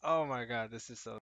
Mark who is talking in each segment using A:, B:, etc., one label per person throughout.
A: Oh my God, this is so.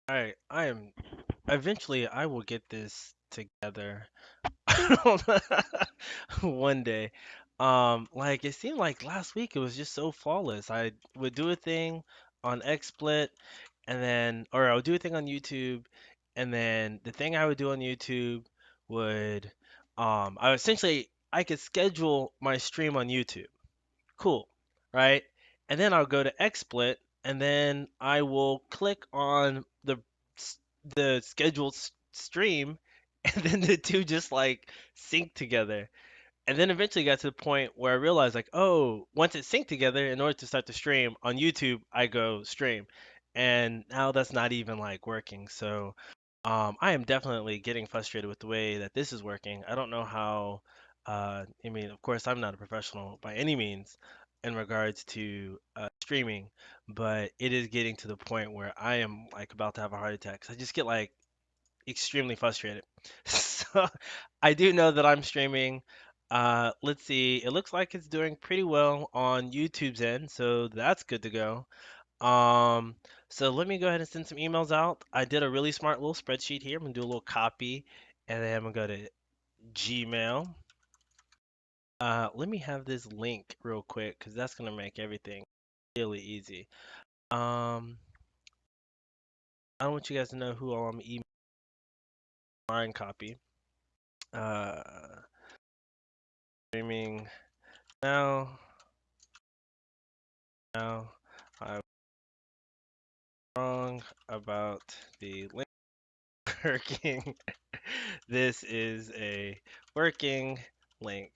A: All right, eventually I will get this together. One day. Like it seemed like last week it was just so flawless. I would do a thing on XSplit and then or I would do a thing on YouTube and then the thing I would do on YouTube would I essentially I could schedule my stream on YouTube. Cool, right? And then I'll go to XSplit, and then I will click on s- the scheduled stream, and then the two just like sync together. And then eventually got to the point where I realized like, oh, once it's synced together, in order to start the stream on YouTube, I go stream. And now that's not even like working. So I am definitely getting frustrated with the way that this is working. I don't know how, I mean, of course, I'm not a professional by any means in regards to streaming, but it is getting to the point where I am like about to have a heart attack. 'Cause I just get like extremely frustrated. So I do know that I'm streaming. Let's see. It looks like it's doing pretty well on YouTube's end, so that's good to go. Um, so let me go ahead and send some emails out. I did a really smart little spreadsheet here. I'm gonna do a little copy, and then I'm gonna go to Gmail. Let me have this link real quick because that's gonna make everything really easy. Um, I want you guys to know who all I'm emailing copy. Uh, streaming now. Now I'm wrong about the link working. This is a working link,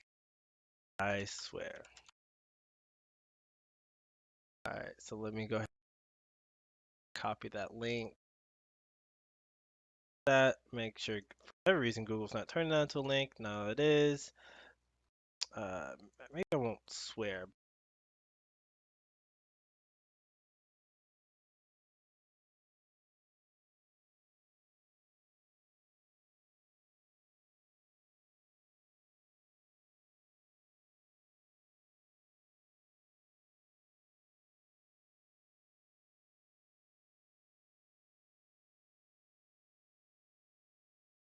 A: I swear. All right, so let me go ahead and copy that link. That make sure for whatever reason Google's not turning that into a link. No, it is. Uh, Maybe I won't swear.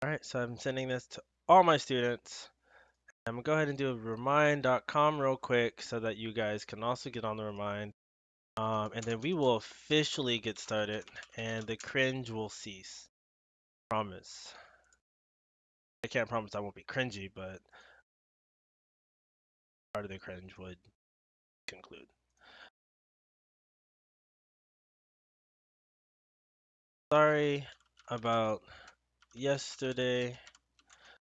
A: All right, so I'm sending this to all my students. I'm gonna go ahead and do a remind.com real quick so that you guys can also get on the remind. And then we will officially get started, and the cringe will cease. Promise. I can't promise I won't be cringy, but part of the cringe would conclude. Sorry about yesterday.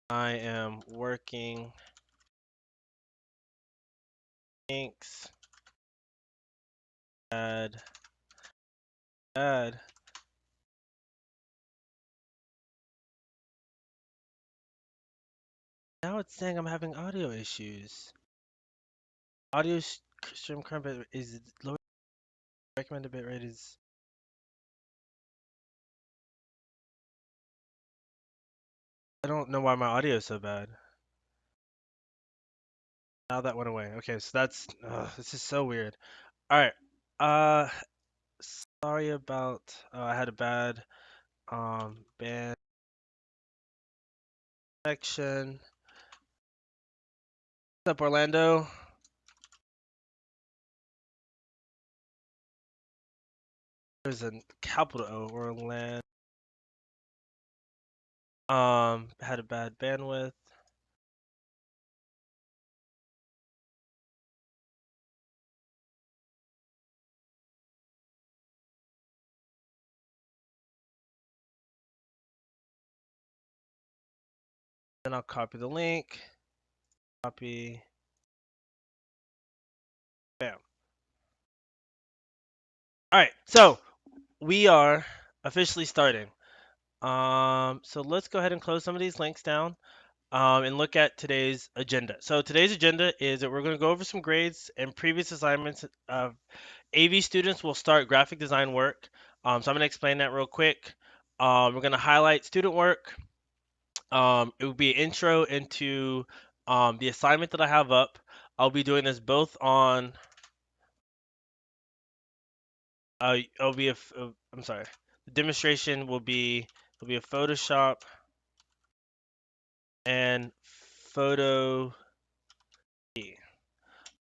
A: I am working. Thanks. bad. Now it's saying I'm having audio issues. Audio stream current bit is low. Recommended bitrate is. I don't know why my audio is so bad. Now that went away. Okay, so that's. This is so weird. All right. Uh, sorry about. I had a bad band connection. What's up, Orlando? There's a capital O, Orlando. Had a bad bandwidth. Then I'll copy the link. Copy. Bam. All right, so we are officially starting. So let's go ahead and close some of these links down. And look at today's agenda. So today's agenda is that we're going to go over some grades and previous assignments. AV students will start graphic design work. So I'm going to explain that real quick. We're going to highlight student work. It will be an intro into the assignment that I have up. I'll be doing this both on. It'll be I'm sorry. The demonstration will be a Photoshop and photo.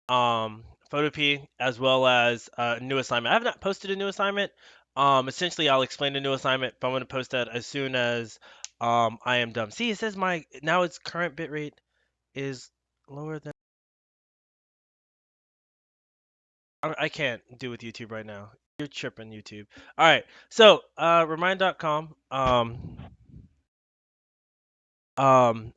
A: Photopea as well as a new assignment. I have not posted a new assignment. Essentially, I'll explain the new assignment, but I'm going to post that as soon as I am done. See, it says my now its current bitrate is lower than. I can't do with YouTube right now. You're tripping, YouTube. All right, so remind.com.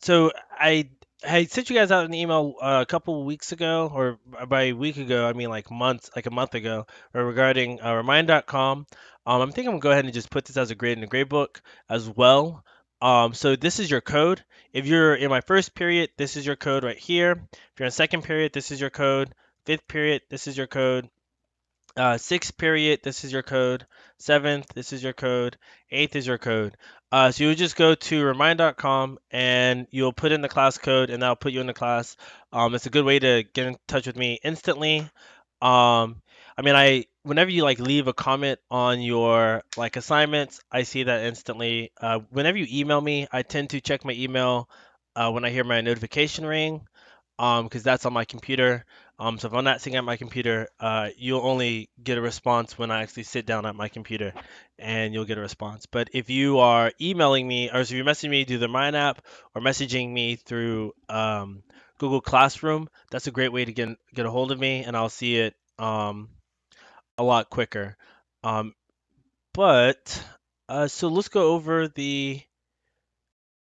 A: So I sent you guys out an email a couple of weeks ago, or by a week ago, I mean like a month ago, regarding remind.com. I'm thinking I'm gonna go ahead and just put this as a grade in the grade book as well. So this is your code. If you're in my first period, this is your code right here. If you're in second period, this is your code. Fifth period, this is your code. Sixth period, this is your code. Seventh, this is your code. Eighth is your code. So you would just go to remind.com and you'll put in the class code and that'll put you in the class. It's a good way to get in touch with me instantly. I mean, whenever you like leave a comment on your like assignments, I see that instantly. Whenever you email me, I tend to check my email when I hear my notification ring because that's on my computer. So if I'm not sitting at my computer, you'll only get a response when I actually sit down at my computer, and you'll get a response. But if you are emailing me, or if you're messaging me through the Mine app, or messaging me through Google Classroom, that's a great way to get a hold of me, and I'll see it a lot quicker. Um, but so let's go over the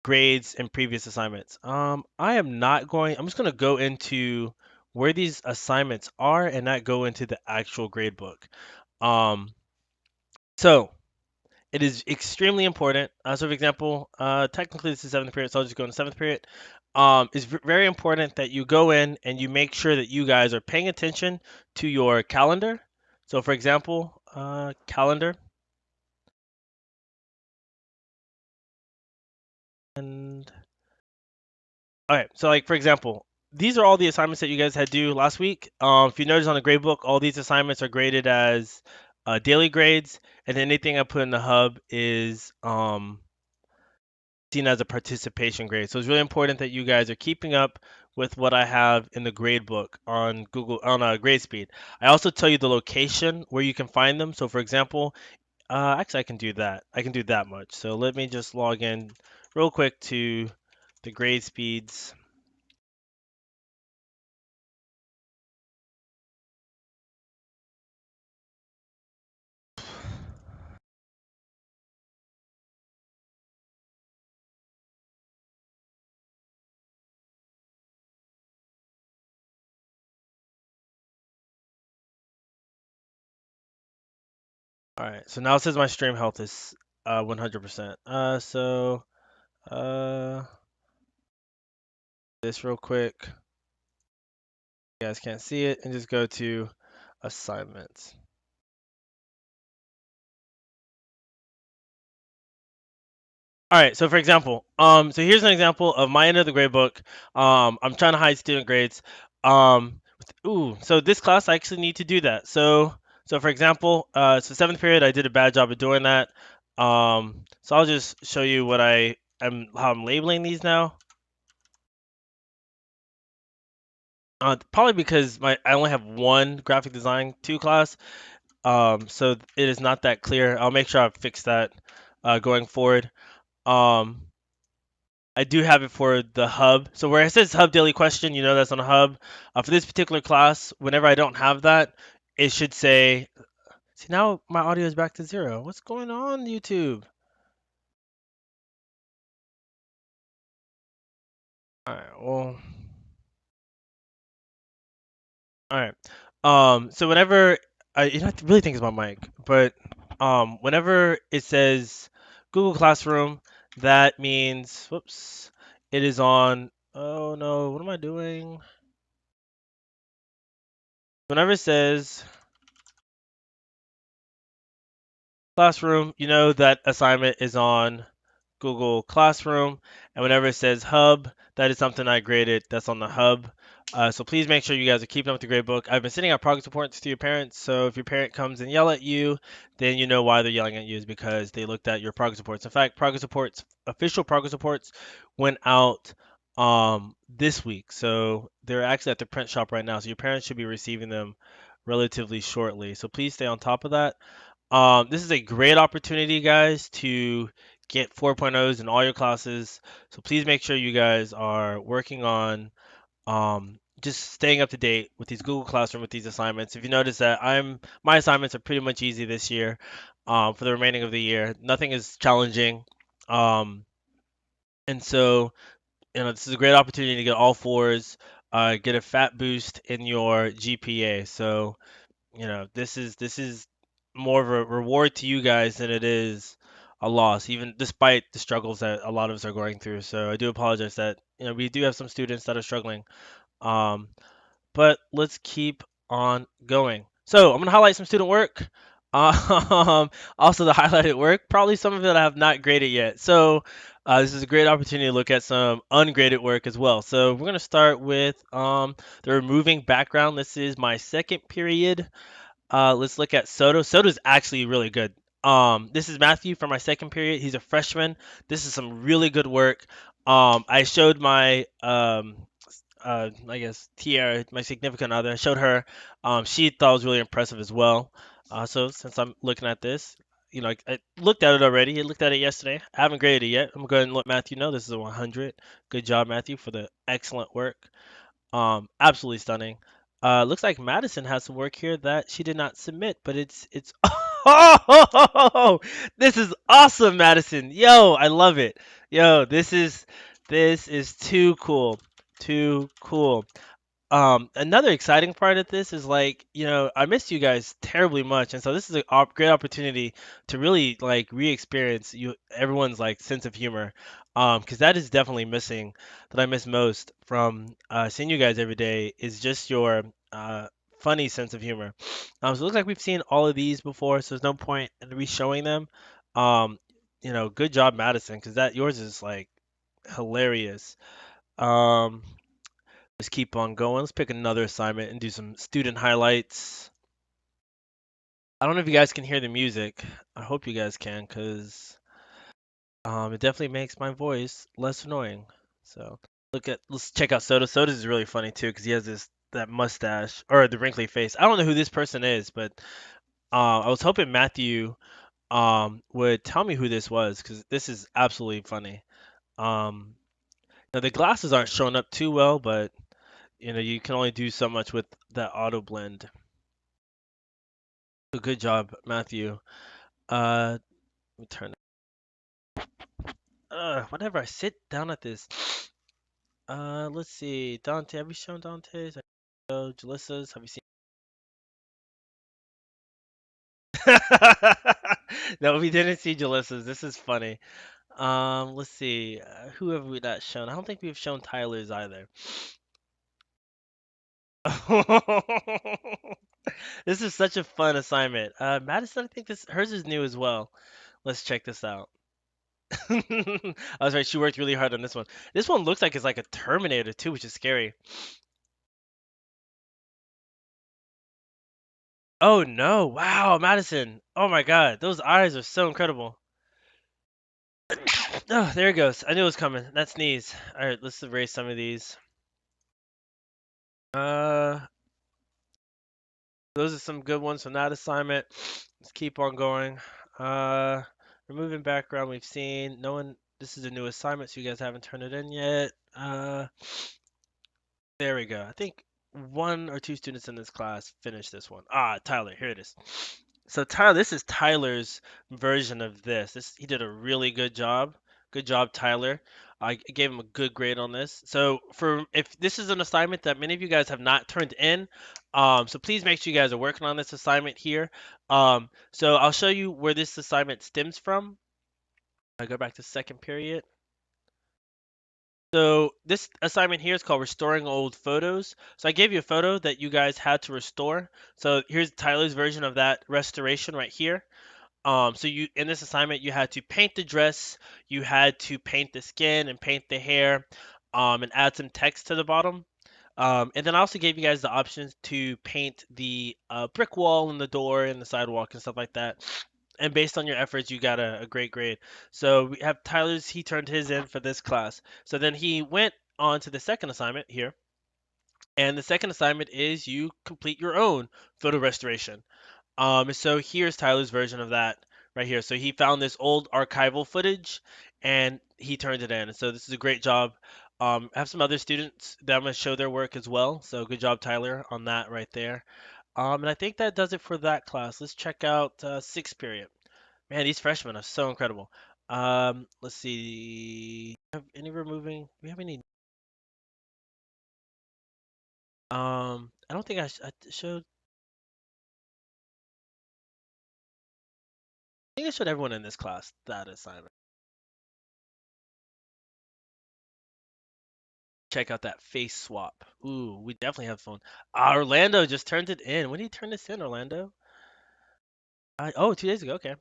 A: grades and previous assignments. I am not going, I'm just going to go into where these assignments are and not go into the actual grade book. Um, so it is extremely important. So for example, technically this is seventh period, so I'll just go into seventh period. It's very important that you go in and you make sure that you guys are paying attention to your calendar. So for example, calendar and okay, so like for example, these are all the assignments that you guys had due last week. If you notice on the grade book, all these assignments are graded as daily grades, and anything I put in the hub is seen as a participation grade. So it's really important that you guys are keeping up with what I have in the grade book on Google on GradeSpeed. I also tell you the location where you can find them. So for example, actually I can do that. I can do that much. So let me just log in real quick to the GradeSpeeds. All right, so now it says my stream health is 100%. Uh this real quick. You guys can't see it, and just go to assignments. All right, so for example, so here's an example of my end of the grade book. I'm trying to hide student grades. So this class I actually need to do that. So for example, so seventh period I did a bad job of doing that. So I'll just show you what how I'm labeling these now. Probably because I only have one graphic design two class. So it is not that clear. I'll make sure I fix that going forward. Um, I do have it for the hub. So where it says hub daily question, you know that's on a hub. For this particular class, whenever I don't have that, it should say. See, now my audio is back to zero. What's going on, YouTube? All right. Well. All right. So whenever you don't have to really think it's my mic, but whenever it says Google Classroom, that means whoops, it is on. Oh no, what am I doing? Whenever it says Classroom, you know that assignment is on Google Classroom. And whenever it says Hub, that is something I graded that's on the Hub. So please make sure you guys are keeping up with the grade book. I've been sending out progress reports to your parents. So if your parent comes and yell at you, then you know why they're yelling at you is because they looked at your progress reports. In fact, progress reports, official progress reports, went out this week. So they're actually at the print shop right now. So your parents should be receiving them relatively shortly. So please stay on top of that. This is a great opportunity, guys, to get 4.0s in all your classes. So please make sure you guys are working on just staying up to date with these Google Classroom with these assignments. If you notice that my assignments are pretty much easy this year, for the remaining of the year. Nothing is challenging. Um, and so, this is a great opportunity to get all fours, get a fat boost in your GPA. So, this is more of a reward to you guys than it is a loss, even despite the struggles that a lot of us are going through. So I do apologize that we do have some students that are struggling. Um, but let's keep on going. So I'm gonna highlight some student work. Also the highlighted work, probably some of it I have not graded yet. So this is a great opportunity to look at some ungraded work as well. So we're gonna start with the removing background. This is my second period. Let's look at Soto. Soto's actually really good. This is Matthew from my second period. He's a freshman. This is some really good work. I showed my I guess Tiara, my significant other. I showed her. She thought it was really impressive as well. So since I'm looking at this, I looked at it already. I looked at it yesterday. I haven't graded it yet. I'm going to go ahead and let Matthew know this is a 100. Good job, Matthew, for the excellent work. Absolutely stunning. Looks like Madison has some work here that she did not submit, but it's oh, this is awesome, Madison. Yo, I love it. Yo, this is too cool. Too cool. Another exciting part of this is like, I missed you guys terribly much, and so this is a great opportunity to really like re-experience everyone's like sense of humor, because that is definitely missing. That I miss most from seeing you guys every day is just your funny sense of humor. So it looks like we've seen all of these before, so there's no point in re-showing them. Um, good job, Madison, because that yours is like hilarious. Um, Let's keep on going. Let's pick another assignment and do some student highlights. I don't know if you guys can hear the music. I hope you guys can, because it definitely makes my voice less annoying. So let's check out Soda. Soda is really funny too, because he has that mustache or the wrinkly face. I don't know who this person is, but I was hoping Matthew would tell me who this was, because this is absolutely funny. Um, Now the glasses aren't showing up too well, but you can only do so much with that auto blend. So good job, Matthew. Let me turn. Whenever I sit down at this, let's see. Dante, have you shown Dante's? Jalyssa's, have you seen? No, we didn't see Jalissa's. This is funny. Let's see. Who have we not shown? I don't think we've shown Tyler's either. This is such a fun assignment. Madison, I think this hers is new as well. Let's check this out. I was right. She worked really hard on this one. This one looks like it's like a Terminator too, which is scary. Oh no! Wow, Madison. Oh my God, those eyes are so incredible. Oh, there it goes. I knew it was coming. That sneeze. All right, let's erase some of these. Uh, those are some good ones from that assignment. Let's keep on going. Uh, removing background we've seen. No one. This is a new assignment, so you guys haven't turned it in yet. There we go. I think one or two students in this class finished this one. Ah, Tyler, here it is. So Tyler, this is Tyler's version of this. He did a really good job. Good job, Tyler. I gave him a good grade on this. So for if this is an assignment that many of you guys have not turned in, so please make sure you guys are working on this assignment here. So I'll show you where this assignment stems from. I go back to second period. So this assignment here is called restoring old photos. So I gave you a photo that you guys had to restore. So here's Tyler's version of that restoration right here. So you in this assignment you had to paint the dress, you had to paint the skin and paint the hair, and add some text to the bottom. And then I also gave you guys the options to paint the brick wall and the door and the sidewalk and stuff like that. And based on your efforts, you got a great grade. So we have Tyler's, he turned his in for this class. So then he went on to the second assignment here. And the second assignment is you complete your own photo restoration. So here's Tyler's version of that right here. So he found this old archival footage and he turned it in. So this is a great job. I have some other students that I'm gonna show their work as well. So good job, Tyler, on that right there. And I think that does it for that class. Let's check out sixth period. Man, these freshmen are so incredible. Let's see. Have any removing? We have any? I don't think I showed. I think I showed everyone in this class that assignment. Check out that face swap. Ooh, we definitely have fun. Orlando just turned it in. When did he turn this in, Orlando? Oh, 2 days ago. Okay.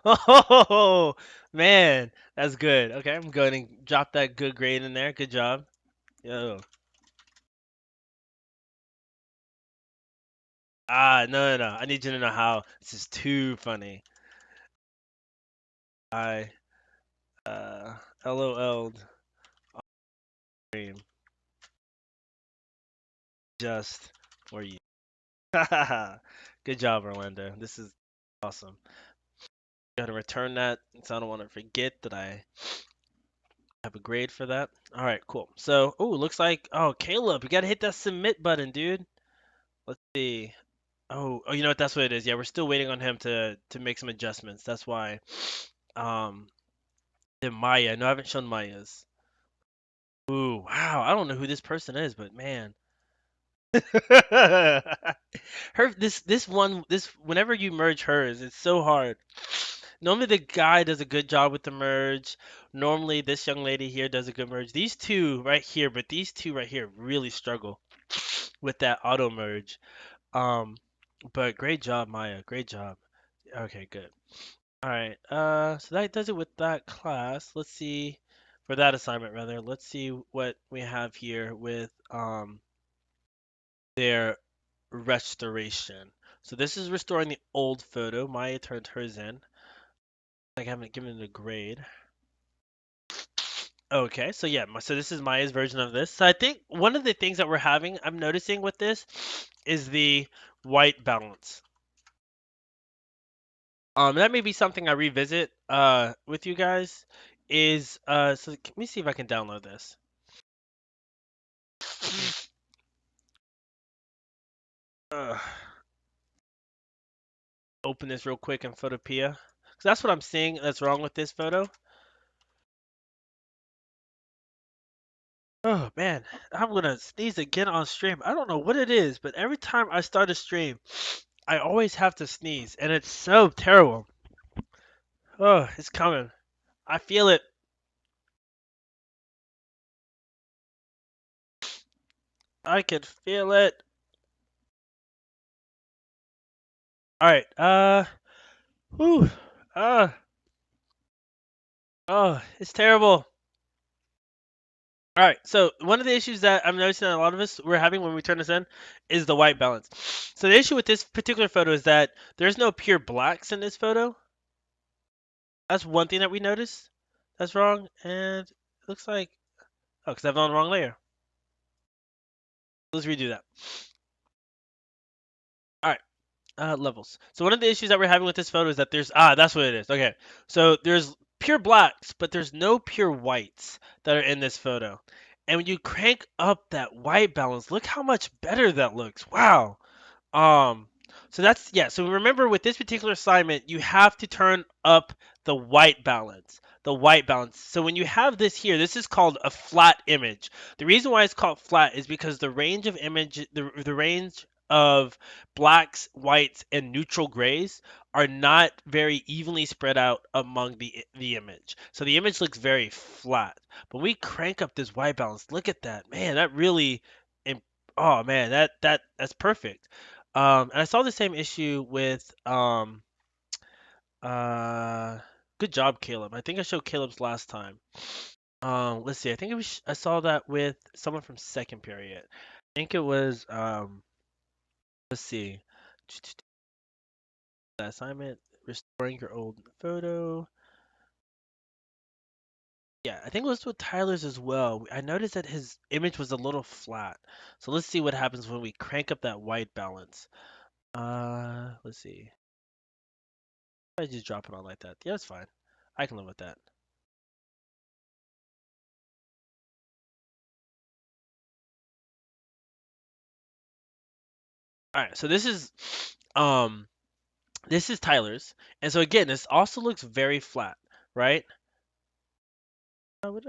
A: Oh man, that's good. Okay, I'm going to drop that good grade in there. Good job. Yo. No, no, no. I need you to know how. This is too funny. I uh LOL'd stream just for you. Good job, Orlando. This is awesome. Gotta return that, so I don't want to forget that I have a grade for that. All right, cool. So, oh, looks like, oh, Caleb, you gotta hit that submit button, dude. Let's see. Oh, you know what? That's what it is. Yeah, we're still waiting on him to make some adjustments. That's why. Um, then Maya. No, I haven't shown Maya's. Ooh, wow. I don't know who this person is, but man. Her this one this whenever you merge hers, it's so hard. Normally the guy does a good job with the merge. Normally this young lady here does a good merge. These two right here, but these two right here really struggle with that auto merge. Um, but great job, Maya. Great job. Okay, good. All right. So that does it with that class. Let's see for that assignment rather. Let's see what we have here with their restoration. So this is restoring the old photo. Maya turned hers in. I haven't given it a grade. Okay, so yeah, so this is Maya's version of this. So I think one of the things that we're having, I'm noticing with this, is the white balance. That may be something I revisit with you guys. So let me see if I can download this. Ugh. Open this real quick in Photopea. Because that's what I'm seeing that's wrong with this photo. Oh, man, I'm gonna sneeze again on stream. I don't know what it is, but every time I start a stream, I always have to sneeze, and it's so terrible. Oh, it's coming. I feel it. I can feel it. All right. Whew. Uh, oh, it's terrible. All right. So one of the issues that I'm noticing that a lot of us we're having when we turn this in is the white balance. So the issue with this particular photo is that there's no pure blacks in this photo. That's one thing that we noticed. That's wrong, and it looks like oh, because I've on the wrong layer. Let's redo that. All right. Levels. So one of the issues that we're having with this photo is that that's what it is. Okay. So there's pure blacks, but there's no pure whites that are in this photo. And when you crank up that white balance, look how much better that looks. Wow. Um, so that's yeah. So remember, with this particular assignment, you have to turn up the white balance. The white balance. So when you have this here, this is called a flat image. The reason why it's called flat is because the range of blacks, whites, and neutral grays are not very evenly spread out among the image. So the image looks very flat. But we crank up this white balance. Look at that, man. That really, oh man, that's perfect. And I saw the same issue with uh good job, Caleb. I think I showed Caleb's last time. Let's see. I think I saw that with someone from second period. I think it was let's see. The assignment restoring your old photo. Yeah, I think it was with Tyler's as well. I noticed that his image was a little flat. So let's see what happens when we crank up that white balance. Let's see. I just drop it on like that. Yeah, it's fine. I can live with that. All right, so um this is Tyler's, and so again, this also looks very flat, right? Oh,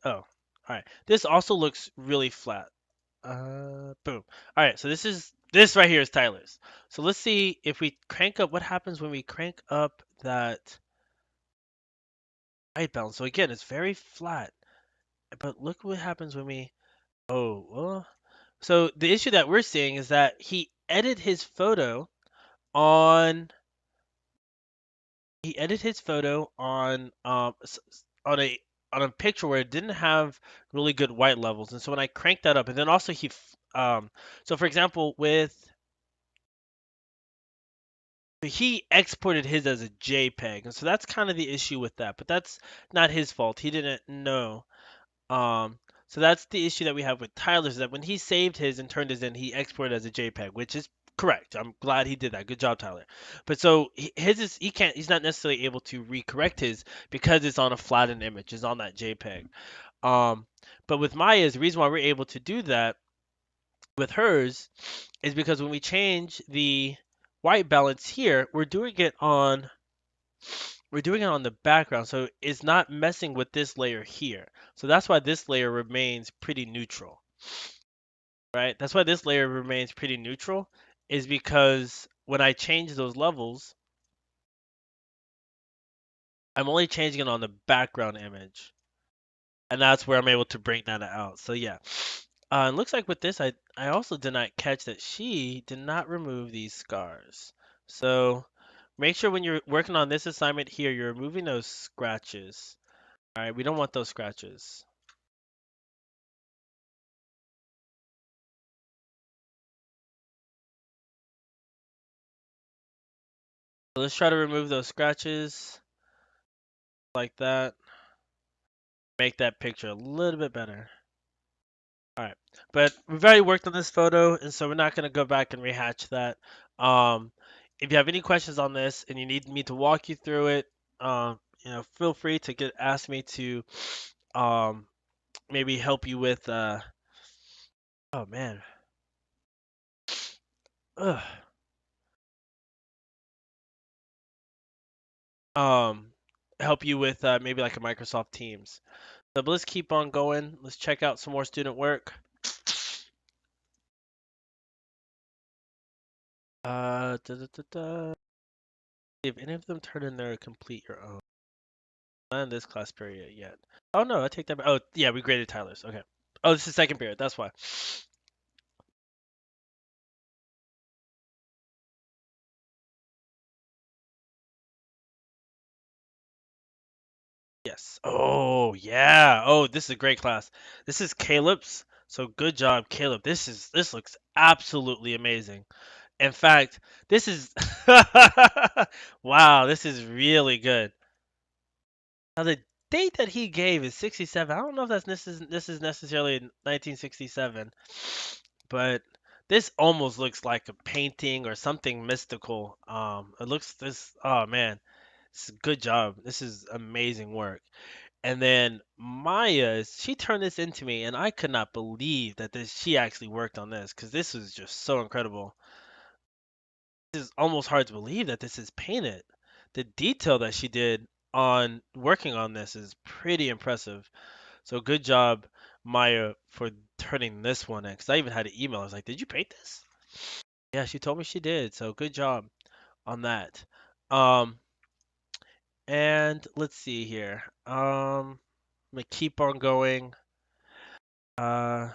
A: all right. This also looks really flat. Boom. All right, so this right here is Tyler's. So let's see if we crank up. What happens when we crank up that white balance? So again, it's very flat, but look what happens when we. Oh, well. So the issue that we're seeing is that on he edited his photo on a picture where it didn't have really good white levels, and so when I cranked that up, and then also so for example he exported his as a JPEG, and so that's kind of the issue with that, but that's not his fault. He didn't know. Um, so that's the issue that we have with Tyler's, that when he saved his and turned his in, he exported as a JPEG, which is correct. I'm glad he did that. Good job, Tyler. But so he's not necessarily able to recorrect his because it's on a flattened image, it's on that JPEG. Um, but with Maya's, the reason why we're able to do that with hers is because when we change the white balance here, we're doing it on the background, so it's not messing with this layer here. So that's why this layer remains pretty neutral, right? That's why this layer remains pretty neutral, is because when I change those levels, I'm only changing it on the background image. And that's where I'm able to bring that out. So yeah. It looks like with this, I also did not catch that she did not remove these scars. So make sure when you're working on this assignment here, you're removing those scratches. All right, we don't want those scratches. So let's try to remove those scratches like that. Make that picture a little bit better. All right, but we've already worked on this photo, and so we're not going to go back and rehatch that. Um, if you have any questions on this and you need me to walk you through it, feel free to ask me to um, maybe help you with. Oh man, Ugh. Um, help you with maybe like a Microsoft Teams. So but let's keep on going. Let's check out some more student work. Da. If any of them turn in their complete your own. Not in this class period yet. Oh no, I take that back. Oh yeah, we graded Tyler's. Okay. Oh, this is second period. That's why. Yes. Oh yeah. Oh, this is a great class. This is Caleb's. So good job, Caleb. This looks absolutely amazing. In fact, this is wow, this is really good. Now the date that he gave is 67. I don't know if this is necessarily 1967, but this almost looks like a painting or something mystical. It looks this. Oh man, good job. This is amazing work. And then Maya, she turned this into me, and I could not believe that she actually worked on this because this was just so incredible. This is almost hard to believe that this is painted. The detail that she did on working on this is pretty impressive. So good job, Maya, for turning this one in. Because I even had an email. I was like, "Did you paint this?" Yeah, she told me she did. So good job on that. Um, and let's see here. I'm gonna keep on going. Uh,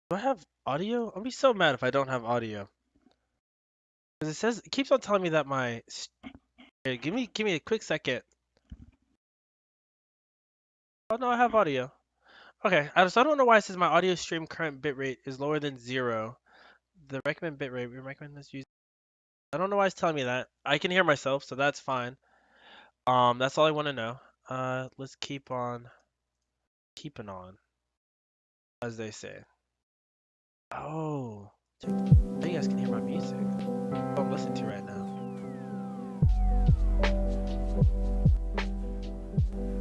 A: do I have audio? I'll be so mad if I don't have audio. Because it keeps on telling me that Here, give me a quick second. Oh no, I have audio. Okay, so I don't know why it says my audio stream current bitrate is lower than 0. The recommend bitrate we recommend this use. I don't know why it's telling me that. I can hear myself, so that's fine. That's all I want to know. Let's keep on keeping on, as they say. Oh, now you guys can hear my music. I'm listening to right now.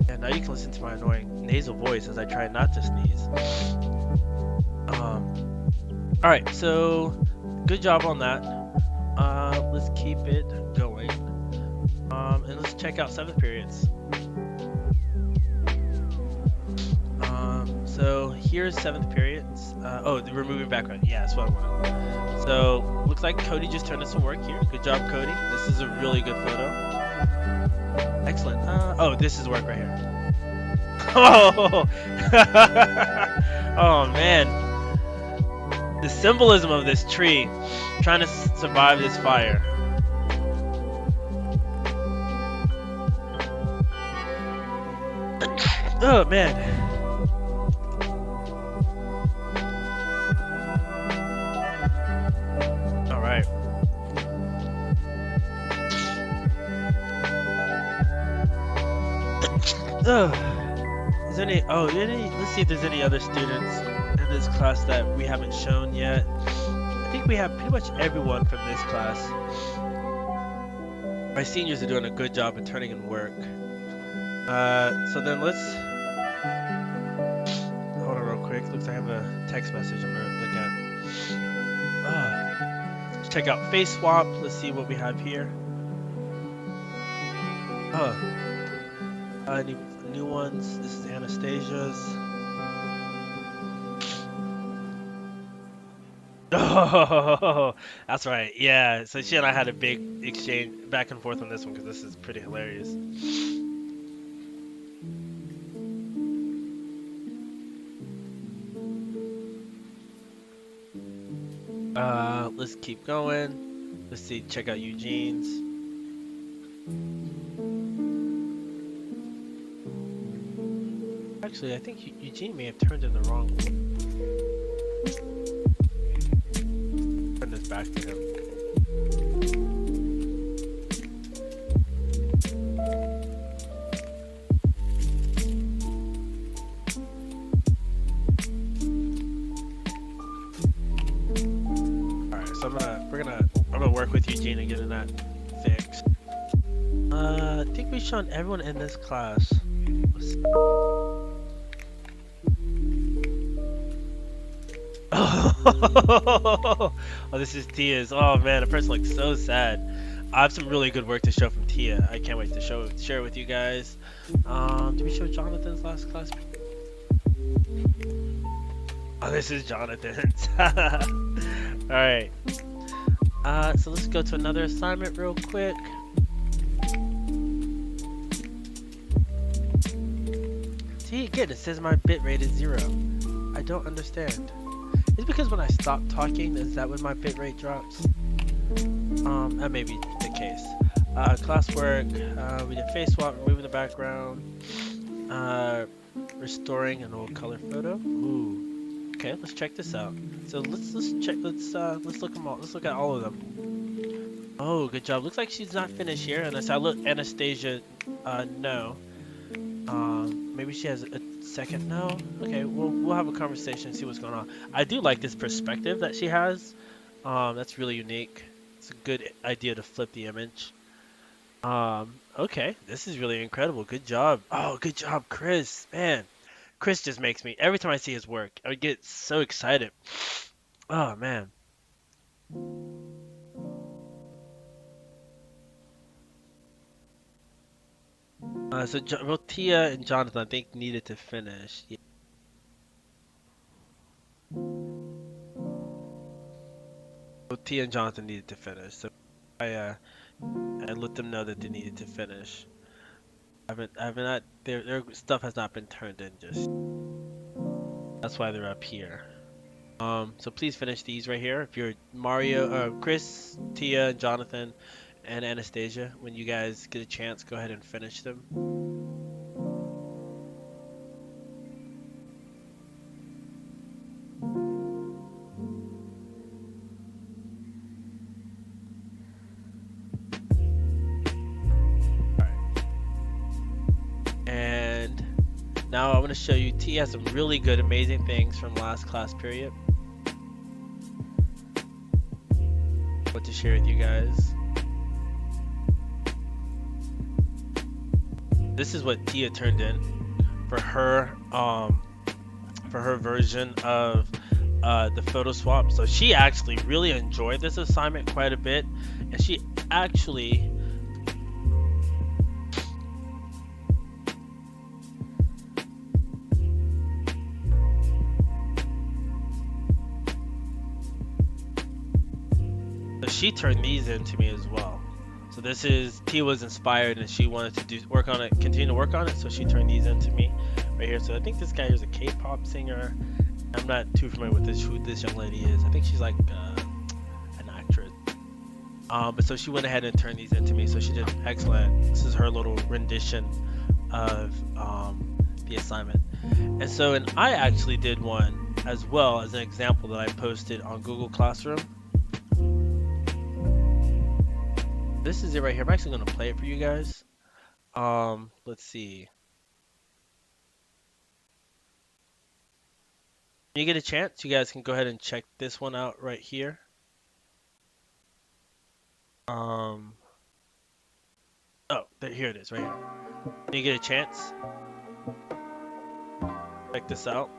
A: Yeah, now you can listen to my annoying nasal voice as I try not to sneeze. All right, so good job on that. Let's keep it going. And let's check out 7th periods. So here's 7th periods. Oh, the removing background. Yeah, that's what I want. So looks like Cody just turned in some work here. Good job, Cody. This is a really good photo. Excellent. Oh, this is work right here. Oh, oh man. The symbolism of this tree trying to survive this fire. Oh man. All right. Is there any? Oh, let's see if there's any other students in this class that we haven't shown yet. I think we have pretty much everyone from this class. My seniors are doing a good job of turning in work. So then let's hold on real quick. Looks like I have a text message I'm gonna look at. Let's check out face swap. Let's see what we have here. Any new ones? This is Anastasia's. Oh, that's right. Yeah. So she and I had a big exchange back and forth on this one because this is pretty hilarious. Let's keep going. Let's see. Check out Eugene's. Actually, I think Eugene may have turned in the wrong one. Turn this back to him. Alright, so I'm gonna work with Eugene and getting that fixed. I think we've shown everyone in this class. Oh, this is Tia's. Oh man, the person looks so sad. I have some really good work to show from Tia. I can't wait to share it with you guys. Did we show Jonathan's last class? Oh, this is Jonathan's. All right. So let's go to another assignment real quick. See, again, it says my bitrate is 0. I don't understand. Is it because when I stop talking, is that when my bitrate drops? That may be the case. Classwork, we did face swap, removing the background, restoring an old color photo. Ooh. Okay, let's check this out. So let's check. Let's look them all. Let's look at all of them. Oh, good job. Looks like she's not finished here. And I look Anastasia. No. Maybe she has a second no. Okay, we'll have a conversation and see what's going on. I do like this perspective that she has. That's really unique. It's a good idea to flip the image. Okay, this is really incredible. Good job. Oh, good job, Chris. Man, Chris just makes me, every time I see his work, I get so excited. Oh, man. Well, Tia and Jonathan, I think, needed to finish. Yeah. Well, Tia and Jonathan needed to finish. So I let them know that they needed to finish. Their stuff has not been turned in just. That's why they're up here. So please finish these right here. If you're Mario, Chris, Tia, Jonathan, and Anastasia, when you guys get a chance, go ahead and finish them. And now I'm going to show you. Tia has some really good, amazing things from last class period. What to share with you guys. This is what Tia turned in for her version of the photo swap. So she actually really enjoyed this assignment quite a bit, and she actually turned these into me as well. So this is Tia was inspired and she wanted to continue to work on it. So she turned these into me right here. So I think this guy here is a K-pop singer. I'm not too familiar with who this young lady is. I think she's like an actress. But so she went ahead and turned these into me. So she did excellent. This is her little rendition of the assignment. And so, and I actually did one as well as an example that I posted on Google Classroom. This is it right here. I'm actually going to play it for you guys. Let's see. When you get a chance, you guys can go ahead and check this one out right here. Oh, here it is right here. When you get a chance, check this out.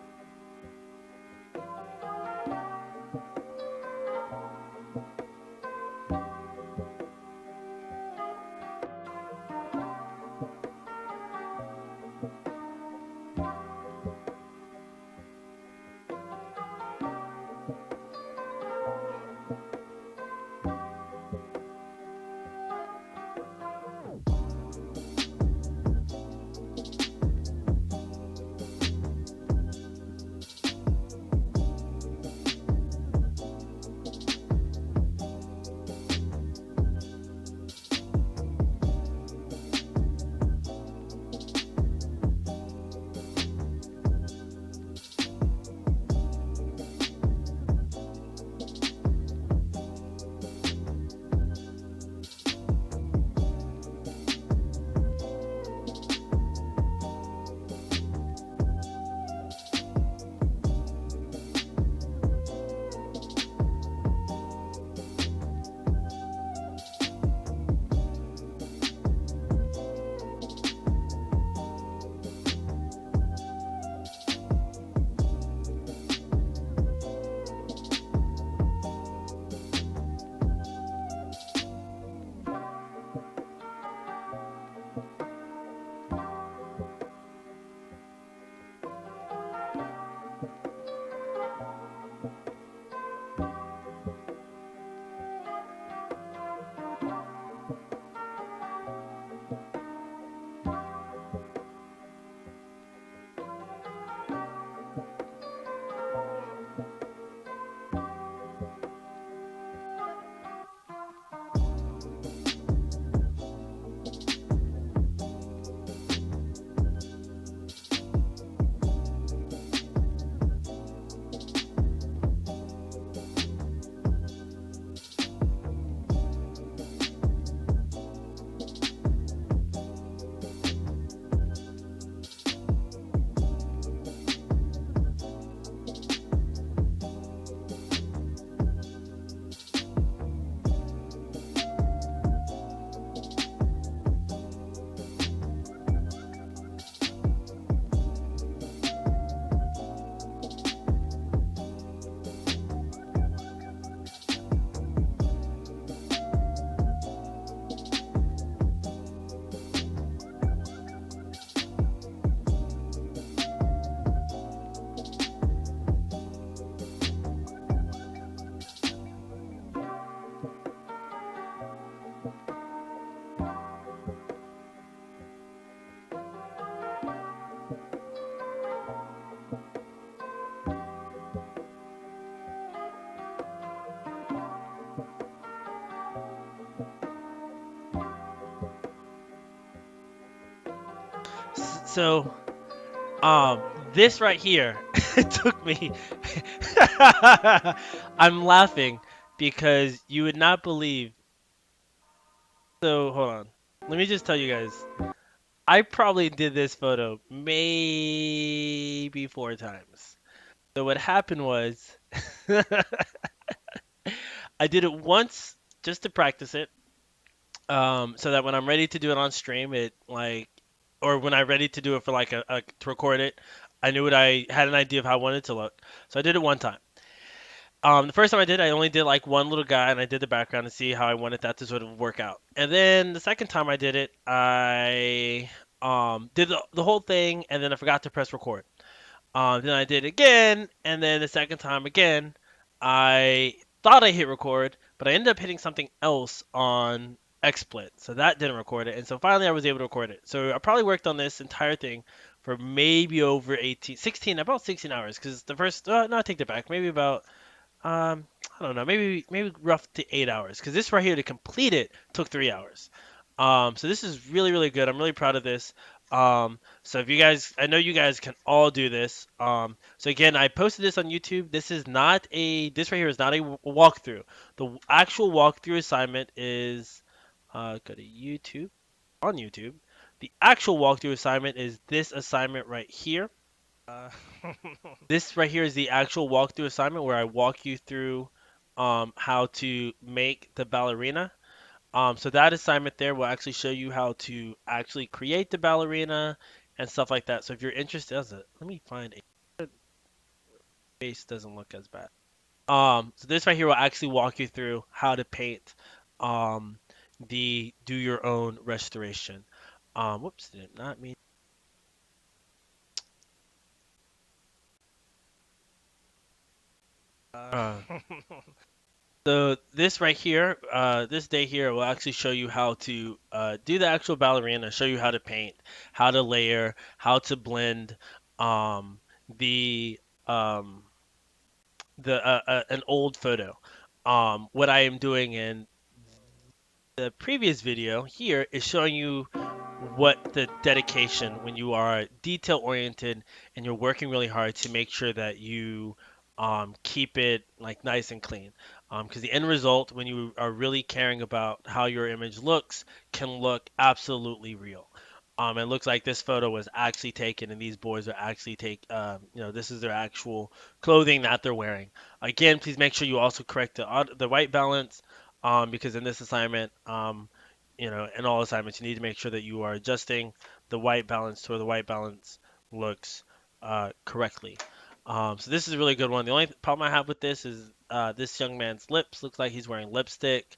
A: So, this right here, it took me. I'm laughing because you would not believe. So, hold on. Let me just tell you guys. I probably did this photo maybe 4 times. So what happened was, I did it once just to practice it, so that when I'm ready to do it on stream, it like, or when I'm ready to do it for like a to record it, I knew what I had an idea of how I wanted it to look. So I did it one time. The first time I did, I only did like one little guy, and I did the background to see how I wanted that to sort of work out. And then the second time I did it, I did the whole thing, and then I forgot to press record. Then I did it again, and then the second time again, I thought I hit record, but I ended up hitting something else on XSplit, so that didn't record it. And so finally, I was able to record it. So I probably worked on this entire thing for maybe over 18, 16, about 16 hours, because the first, no, I take that back, maybe about I don't know, maybe rough to 8 hours, because this right here to complete it took 3 hours. So this is really really good. I'm really proud of this. So if you guys, I know you guys can all do this. So again, I posted this on YouTube. This right here is not a walkthrough. The actual walkthrough assignment is, go to YouTube, on YouTube. The actual walkthrough assignment is this assignment right here. Uh, This right here is the actual walkthrough assignment where I walk you through how to make the ballerina. So that assignment there will actually show you how to actually create the ballerina and stuff like that. So if you're interested, let me find a face doesn't look as bad. So this right here will actually walk you through how to paint um, the do your own restoration. Whoops, did not mean. Uh, So this right here, this day here will actually show you how to do the actual ballerina, show you how to paint, how to layer, how to blend um, the um, an old photo. What I am doing in the previous video here is showing you what the dedication when you are detail oriented and you're working really hard to make sure that you keep it like nice and clean, because the end result when you are really caring about how your image looks can look absolutely real. It looks like this photo was actually taken and these boys are actually this is their actual clothing that they're wearing. Again, please make sure you also correct the white balance, because in this assignment, in all assignments, you need to make sure that you are adjusting the white balance to where the white balance looks correctly. So this is a really good one. The only problem I have with this is this young man's lips looks like he's wearing lipstick.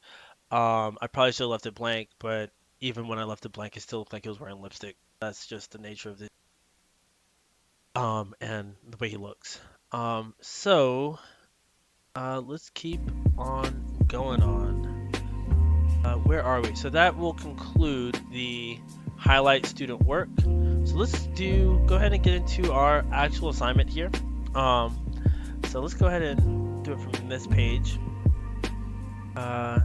A: I probably should have left it blank, but even when I left it blank, it still looked like he was wearing lipstick. That's just the nature of the and the way he looks. Let's keep on going on. Where are we? So that will conclude the highlight student work. So go ahead and get into our actual assignment here. Um, so let's go ahead and do it from this page. All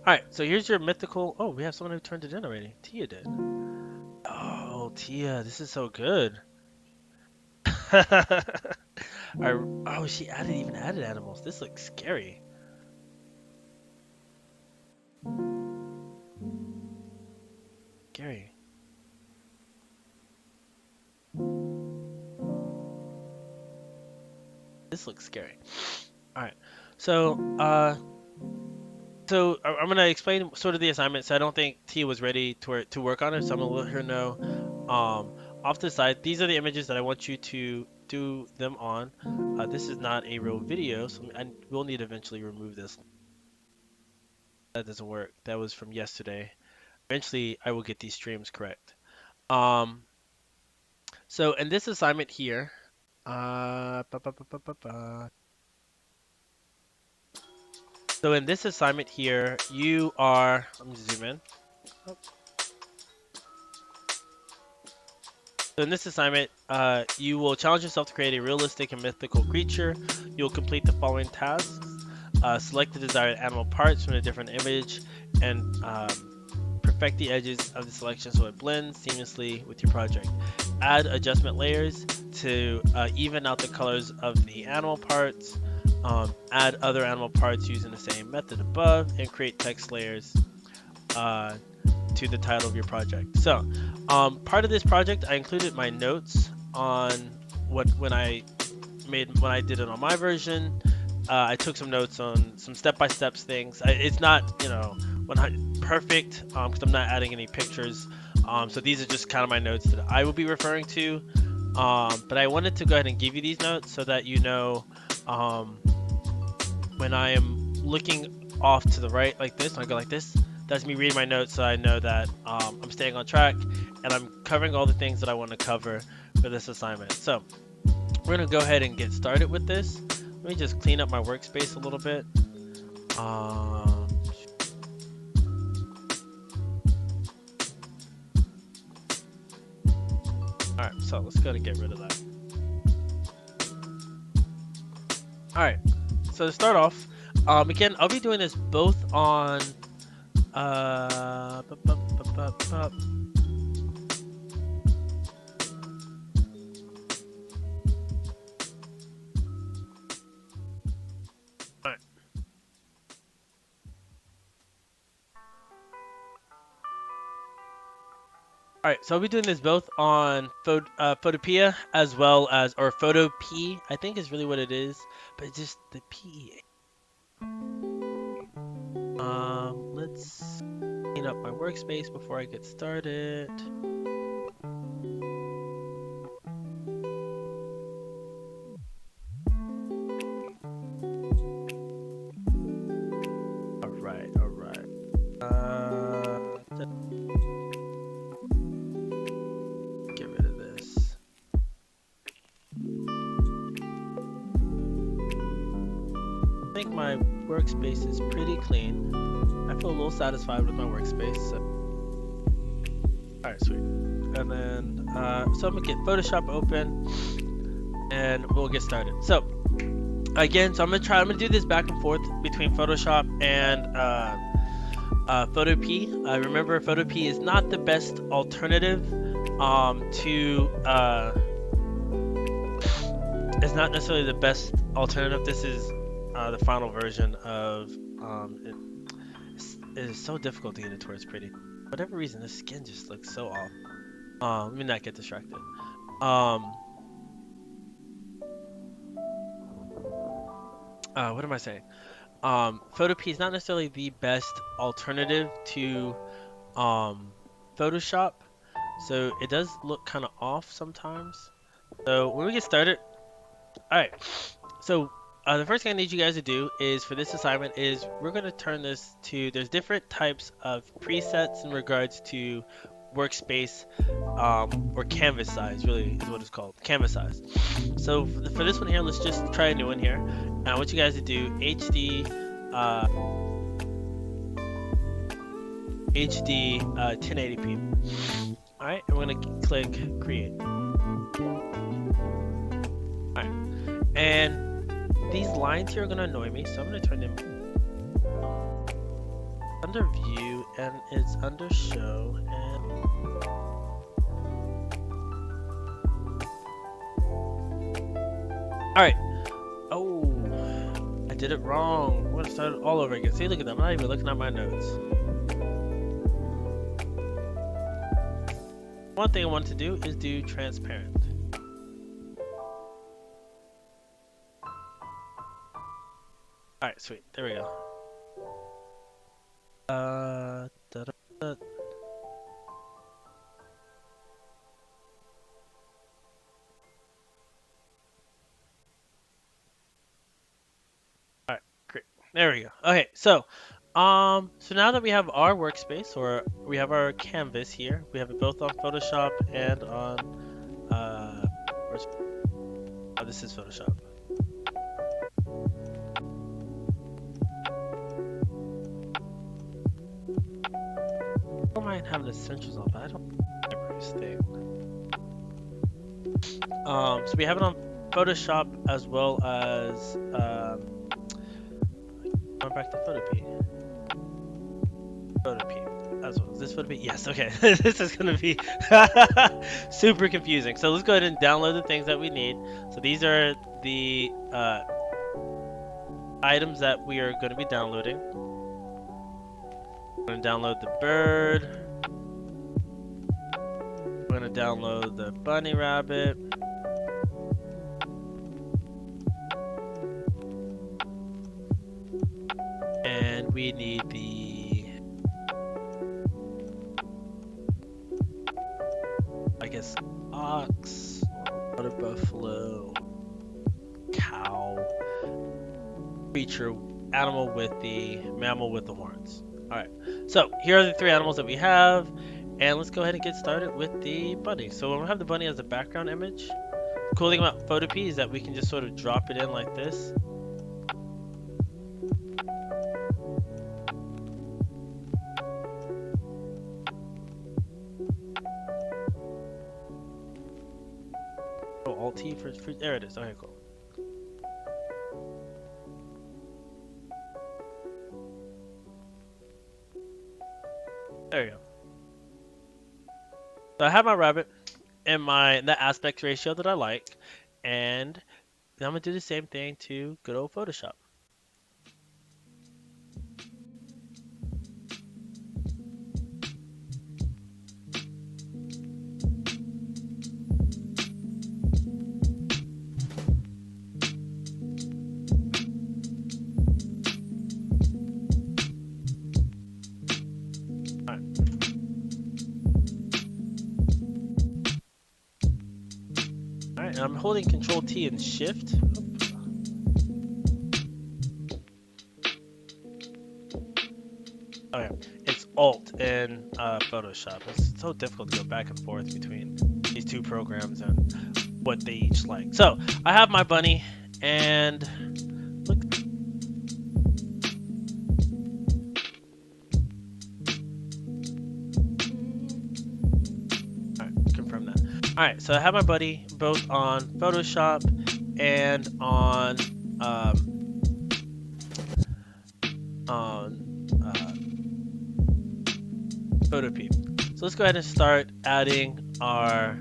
A: right, so here's your mythical. Oh, we have someone who turned it in already. Tia did. Oh, Tia, this is so good. Oh, she even added animals. This looks scary. Scary. This looks scary. All right. So, I'm gonna explain sort of the assignment. So I don't think Tia was ready to work on it. So I'm gonna let her know. Off to the side, these are the images that I want you to do them on. This is not a real video, so I will need to eventually remove this. That doesn't work. That was from yesterday. Eventually, I will get these streams correct. So in this assignment here, so in this assignment here, you are. Let me zoom in. So in this assignment, you will challenge yourself to create a realistic and mythical creature. You will complete the following tasks. select the desired animal parts from a different image, and perfect the edges of the selection so it blends seamlessly with your project. Add adjustment layers to even out the colors of the animal parts. Add other animal parts using the same method above, and create text layers uh, to the title of your project. So, part of this project, I included my notes on when I did it on my version. I took some notes on some step-by-step things. It's not, 100 perfect because I'm not adding any pictures. So these are just kind of my notes that I will be referring to. But I wanted to go ahead and give you these notes so that you know um, when I am looking off to the right like this, when I go like this, that's me reading my notes so I know that I'm staying on track and I'm covering all the things that I want to cover for this assignment. So we're going to go ahead and get started with this. Let me just clean up my workspace a little bit. Alright, so let's go and get rid of that. Alright, so to start off, again, I'll be doing this both on Alright, so I'll be doing this both on Photopea as well as, or Photopea, I think is really what it is, but it's just the P. Let's clean up my workspace before I get started. Alright. Get rid of this. I think my workspace is pretty clean. I feel a little satisfied with my workspace. So. Alright, sweet. And then, so I'm gonna get Photoshop open, and we'll get started. So, again, so I'm gonna do this back and forth between Photoshop and Photopea. Remember, Photopea is not the best alternative it's not necessarily the best alternative. This is the final version of it. It is so difficult to get it towards pretty. For whatever reason, the skin just looks so off. Let me not get distracted. What am I saying? Photopea is not necessarily the best alternative to Photoshop, so it does look kind of off sometimes. So when we get started, all right. So the first thing I need you guys to do is for this assignment is we're going to turn this to, there's different types of presets in regards to workspace or canvas size, really is what it's called, canvas size. So for this one here, let's just try a new one here. And I want you guys to do HD 1080p. All right, and we're gonna click create. All right, and these lines here are gonna annoy me, so I'm gonna turn them under view, and it's under show, and all right. Oh, I did it wrong. I'm gonna start it all over again. See, look at that. I'm not even looking at my notes. One thing I want to do is do transparent. Alright, sweet. There we go. Alright, great. There we go. Okay, so now that we have our workspace, or we have our canvas here, we have it both on Photoshop and on oh, this is Photoshop. I don't mind having the essentials on, but I don't remember this thing. So we have it on Photoshop as well as Going back to photo P. Photo P. As well. Is this photo P? Yes. Okay. This is gonna be super confusing. So let's go ahead and download the things that we need. So these are the items that we are going to be downloading. We're going to download the bird. We're going to download the bunny rabbit. And we need the, I guess, ox, water buffalo, cow, creature, animal with the, mammal with the horns. Alright, so here are the three animals that we have. And let's go ahead and get started with the bunny. So when we have the bunny as a background image, the cool thing about Photopea is that we can just sort of drop it in like this. Oh, Alt-T for, there it is. Okay, cool. There you go. So I have my rabbit and the aspect ratio that I like, and then I'm gonna do the same thing to good old Photoshop. Alright, and I'm holding Control T and Shift. Okay, it's Alt in Photoshop. It's so difficult to go back and forth between these two programs and what they each like. So I have my bunny, and look. Alright, confirm that. Alright, so I have my bunny both on Photoshop and on Photopea. So let's go ahead and start adding our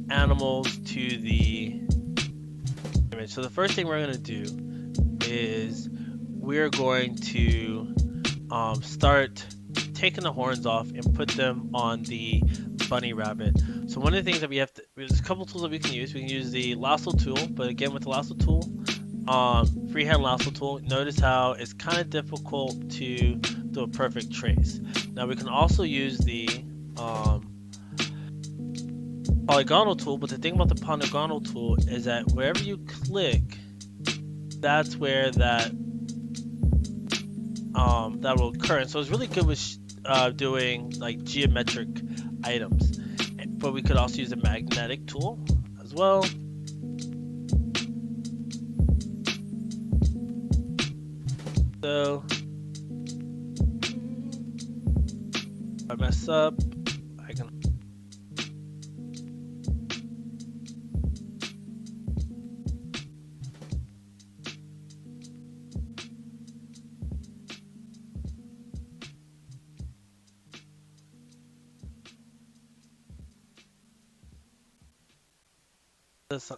A: animals to the image. So the first thing we're going to do is we're going to start taking the horns off and put them on the bunny rabbit. So one of the things that we have to, there's a couple tools that we can use. We can use the lasso tool, but again with the lasso tool, freehand lasso tool, notice how it's kind of difficult to do a perfect trace. Now we can also use the polygonal tool, but the thing about the polygonal tool is that wherever you click, that's where that that will occur. And so it's really good with doing like geometric items, but we could also use a magnetic tool as well. So if I mess up, I can.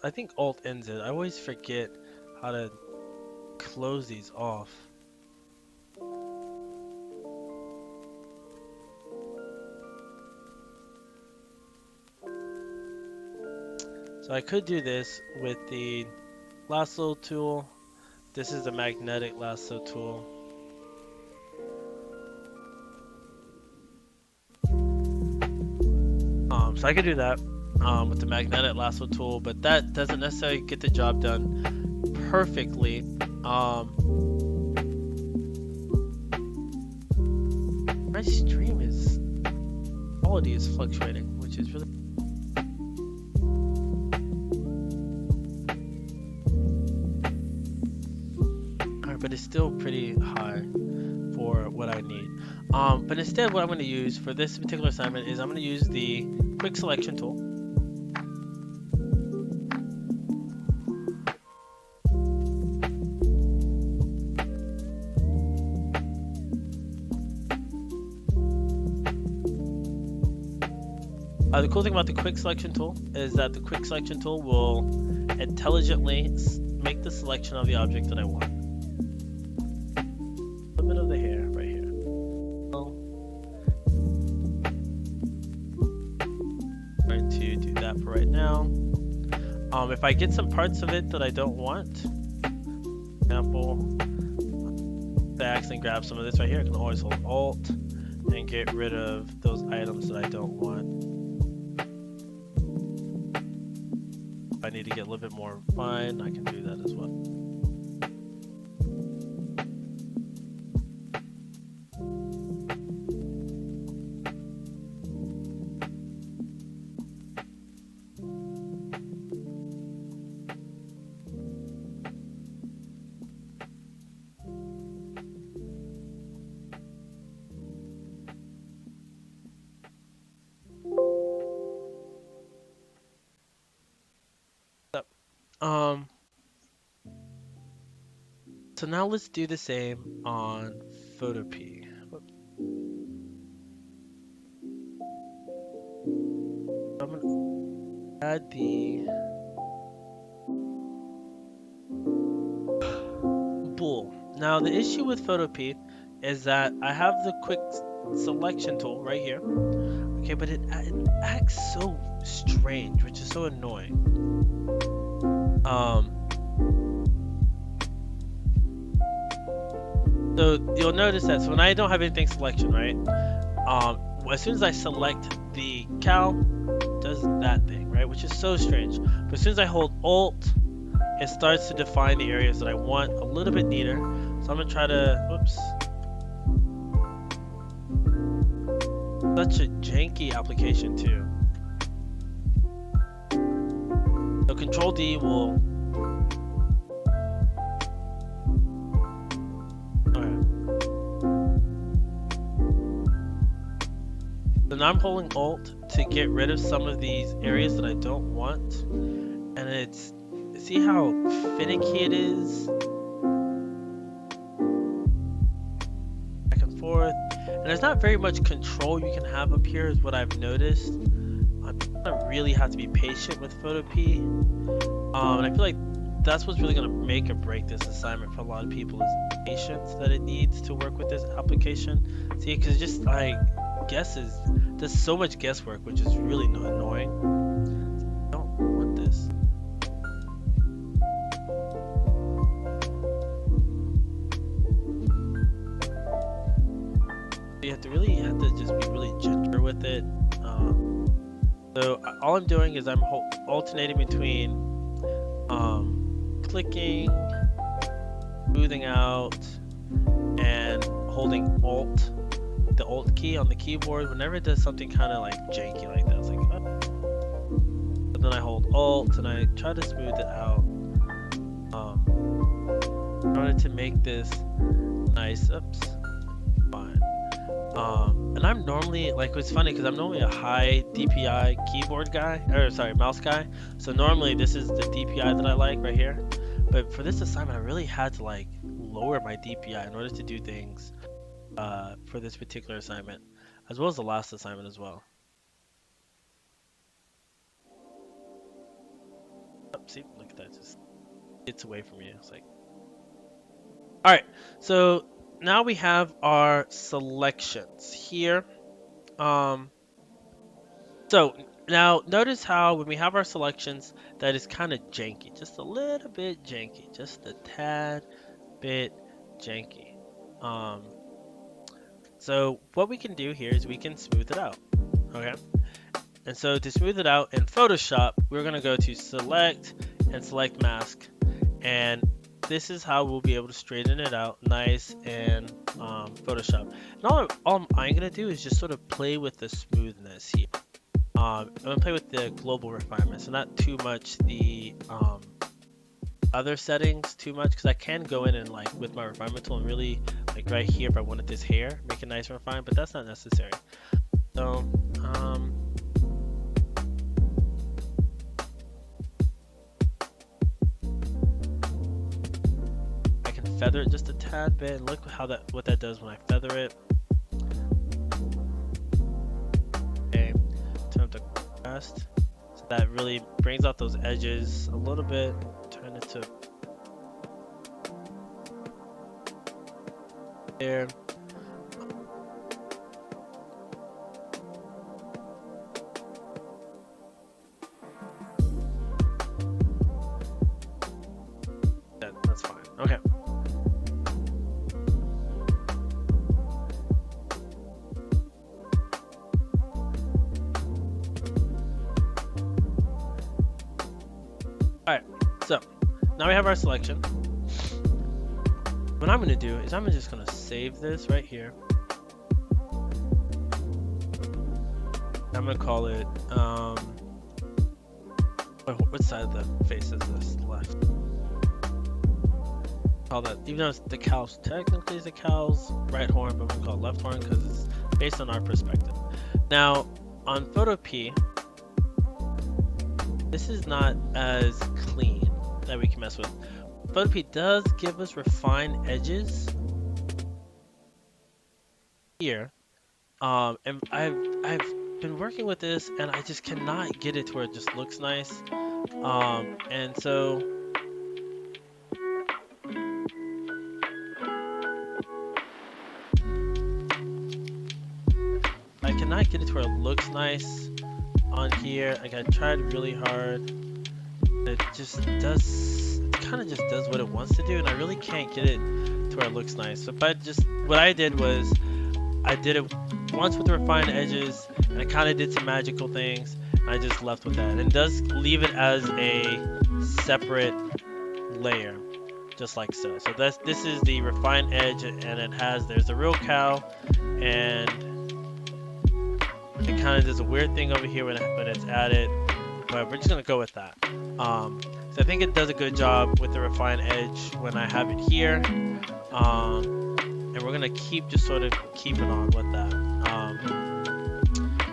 A: I think Alt ends it. I always forget how to close these off. So I could do this with the lasso tool. This is the magnetic lasso tool. So I could do that with the magnetic lasso tool, but that doesn't necessarily get the job done perfectly. My stream is quality is fluctuating, which is really. But it's still pretty high for what I need. But instead what I'm going to use for this particular assignment is I'm going to use the quick selection tool. The cool thing about the quick selection tool is that the quick selection tool will intelligently make the selection of the object that I want. A little bit of the hair right here. I'm going to do that for right now. If I get some parts of it that I don't want, for example, if I accidentally grab some of this right here, I can always hold Alt and get rid of those items that I don't want. If I need to get a little bit more fine, I can do that as well. So now let's do the same on Photopea. I'm gonna add the bool. Now the issue with Photopea is that I have the quick selection tool right here. Okay, but it acts so strange, which is so annoying. So you'll notice that when I don't have anything selection, right? As soon as I select the cow, it does that thing, right? Which is so strange. But as soon as I hold Alt, it starts to define the areas that I want a little bit neater. So I'm gonna try to, whoops. Such a janky application too. So Control D will. So now I'm holding Alt to get rid of some of these areas that I don't want. And it's, see how finicky it is? Back and forth. And there's not very much control you can have up here is what I've noticed. I'm gonna really have to be patient with Photopea. And I feel like that's what's really gonna make or break this assignment for a lot of people is the patience that it needs to work with this application. See, because just like guesses, there's so much guesswork, which is really annoying. I don't want this. You have to just be really gentle with it. So all I'm doing is I'm alternating between clicking, smoothing out, and holding Alt, the Alt key on the keyboard. Whenever it does something kind of like janky like that, it's like, oh. But then I hold Alt and I try to smooth it out. In order to make this nice, oops, fine. And I'm normally, like, it's funny because I'm normally a high DPI keyboard guy, or sorry, mouse guy. So normally this is the DPI that I like right here. But for this assignment, I really had to like lower my DPI in order to do things for this particular assignment, as well as the last assignment as well. Oh, see, look at that, just gets away from you. It's like, all right, so now we have our selections here. So now notice how when we have our selections, that is kind of janky, just a little bit janky, just a tad bit janky. So what we can do here is we can smooth it out, okay? And so to smooth it out in Photoshop, we're gonna go to Select and Select Mask, and this is how we'll be able to straighten it out nice in Photoshop. And all I'm gonna do is just sort of play with the smoothness here. I'm gonna play with the global refinement, so not too much the other settings too much, because I can go in and like with my refinement tool and really like right here if I wanted this hair make it nice and refined, but that's not necessary. So I can feather it just a tad bit, and look how what that does when I feather it. Okay, turn up the contrast. So that really brings out those edges a little bit. Turn it to there. That's fine. Okay. Alright, so now we have our selection. What I'm going to do is I'm just going to save this right here. I'm going to call it, what side of the face is this? Left. Call that, even though it's the cow's, technically it's the cow's right horn, but we'll call it left horn because it's based on our perspective. Now, on Photo P, this is not as clean that we can mess with. Photo P does give us refined edges here, and I've been working with this, and I just cannot get it to where it just looks nice, and so I cannot get it to where it looks nice on here. Like, I tried really hard. It just does, it kind of just does what it wants to do, and I really can't get it to where it looks nice. So what I did was I did it once with the refined edges, and I kind of did some magical things, and I just left with that. And it does leave it as a separate layer, just like so. So this is the refined edge, and there's a real cow, and it kind of does a weird thing over here when it's added, but we're just gonna go with that. So I think it does a good job with the refined edge when I have it here, and we're gonna keep keeping on with that.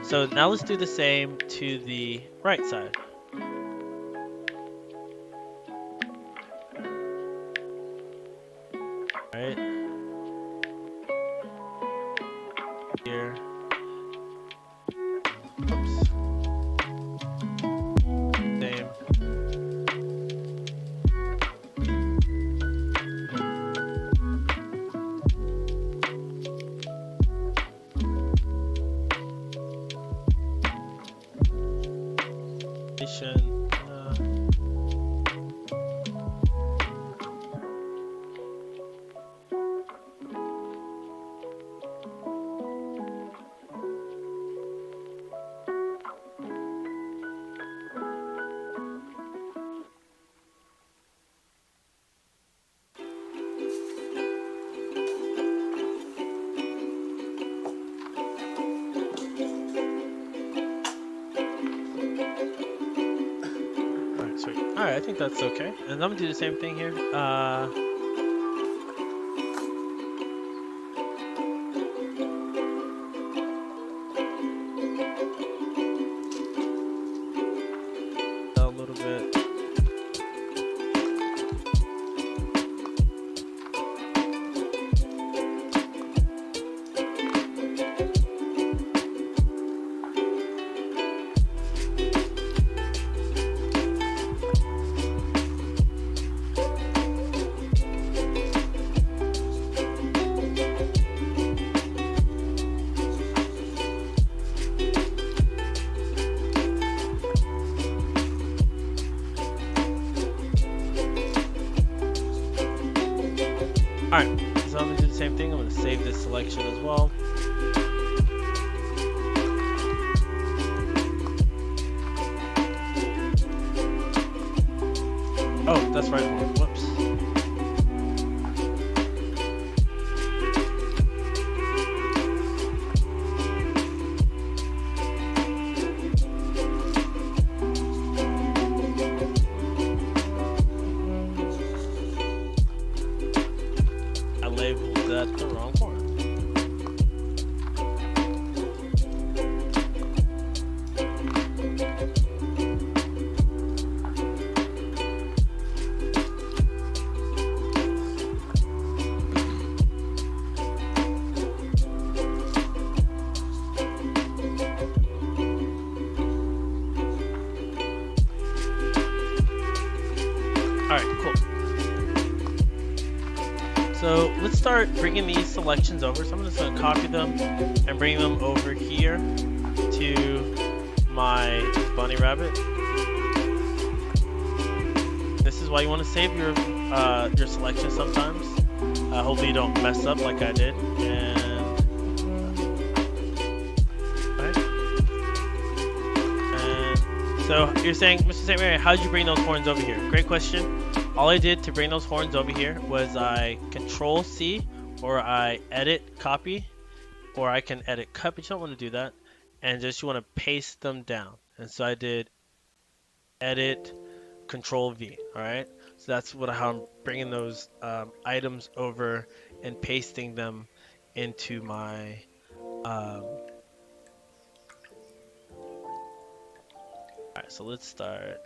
A: So now let's do the same to the right side. Right here. Oops. Same. Alright, I think that's okay. And I'm gonna do the same thing here. A little bit. Alright, so I'm going to do the same thing. I'm going to save this selection as well. Oh, that's right. Whoops. Labeled that the wrong horn. All right, cool. So let's start bringing these selections over. So I'm just gonna copy them and bring them over here to my bunny rabbit. This is why you want to save your selection sometimes. Hopefully you don't mess up like I did. And right. And so you're saying, Mr. St. Mary, how did you bring those horns over here? Great question. All I did to bring those horns over here was I Control C, or I edit copy, or I can edit cut, but you don't want to do that. And just you want to paste them down. And so I did edit Control V. All right. So that's how I'm bringing those items over and pasting them into my. All right. So let's start.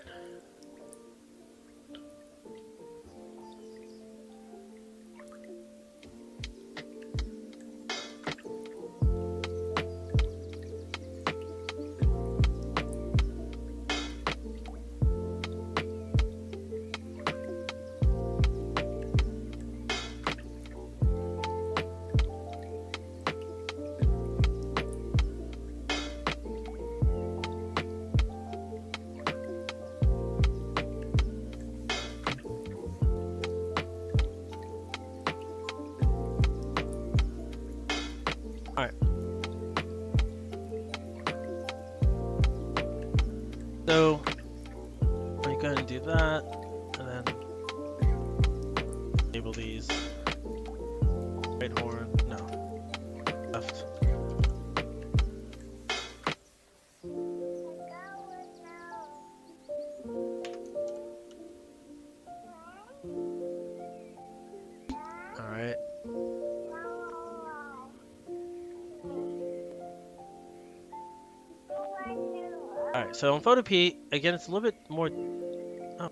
A: All right. So I'm going to do that, and then enable these. Right horn, no, left. All right. All right. So on Photo P, again, it's a little bit more. Oh.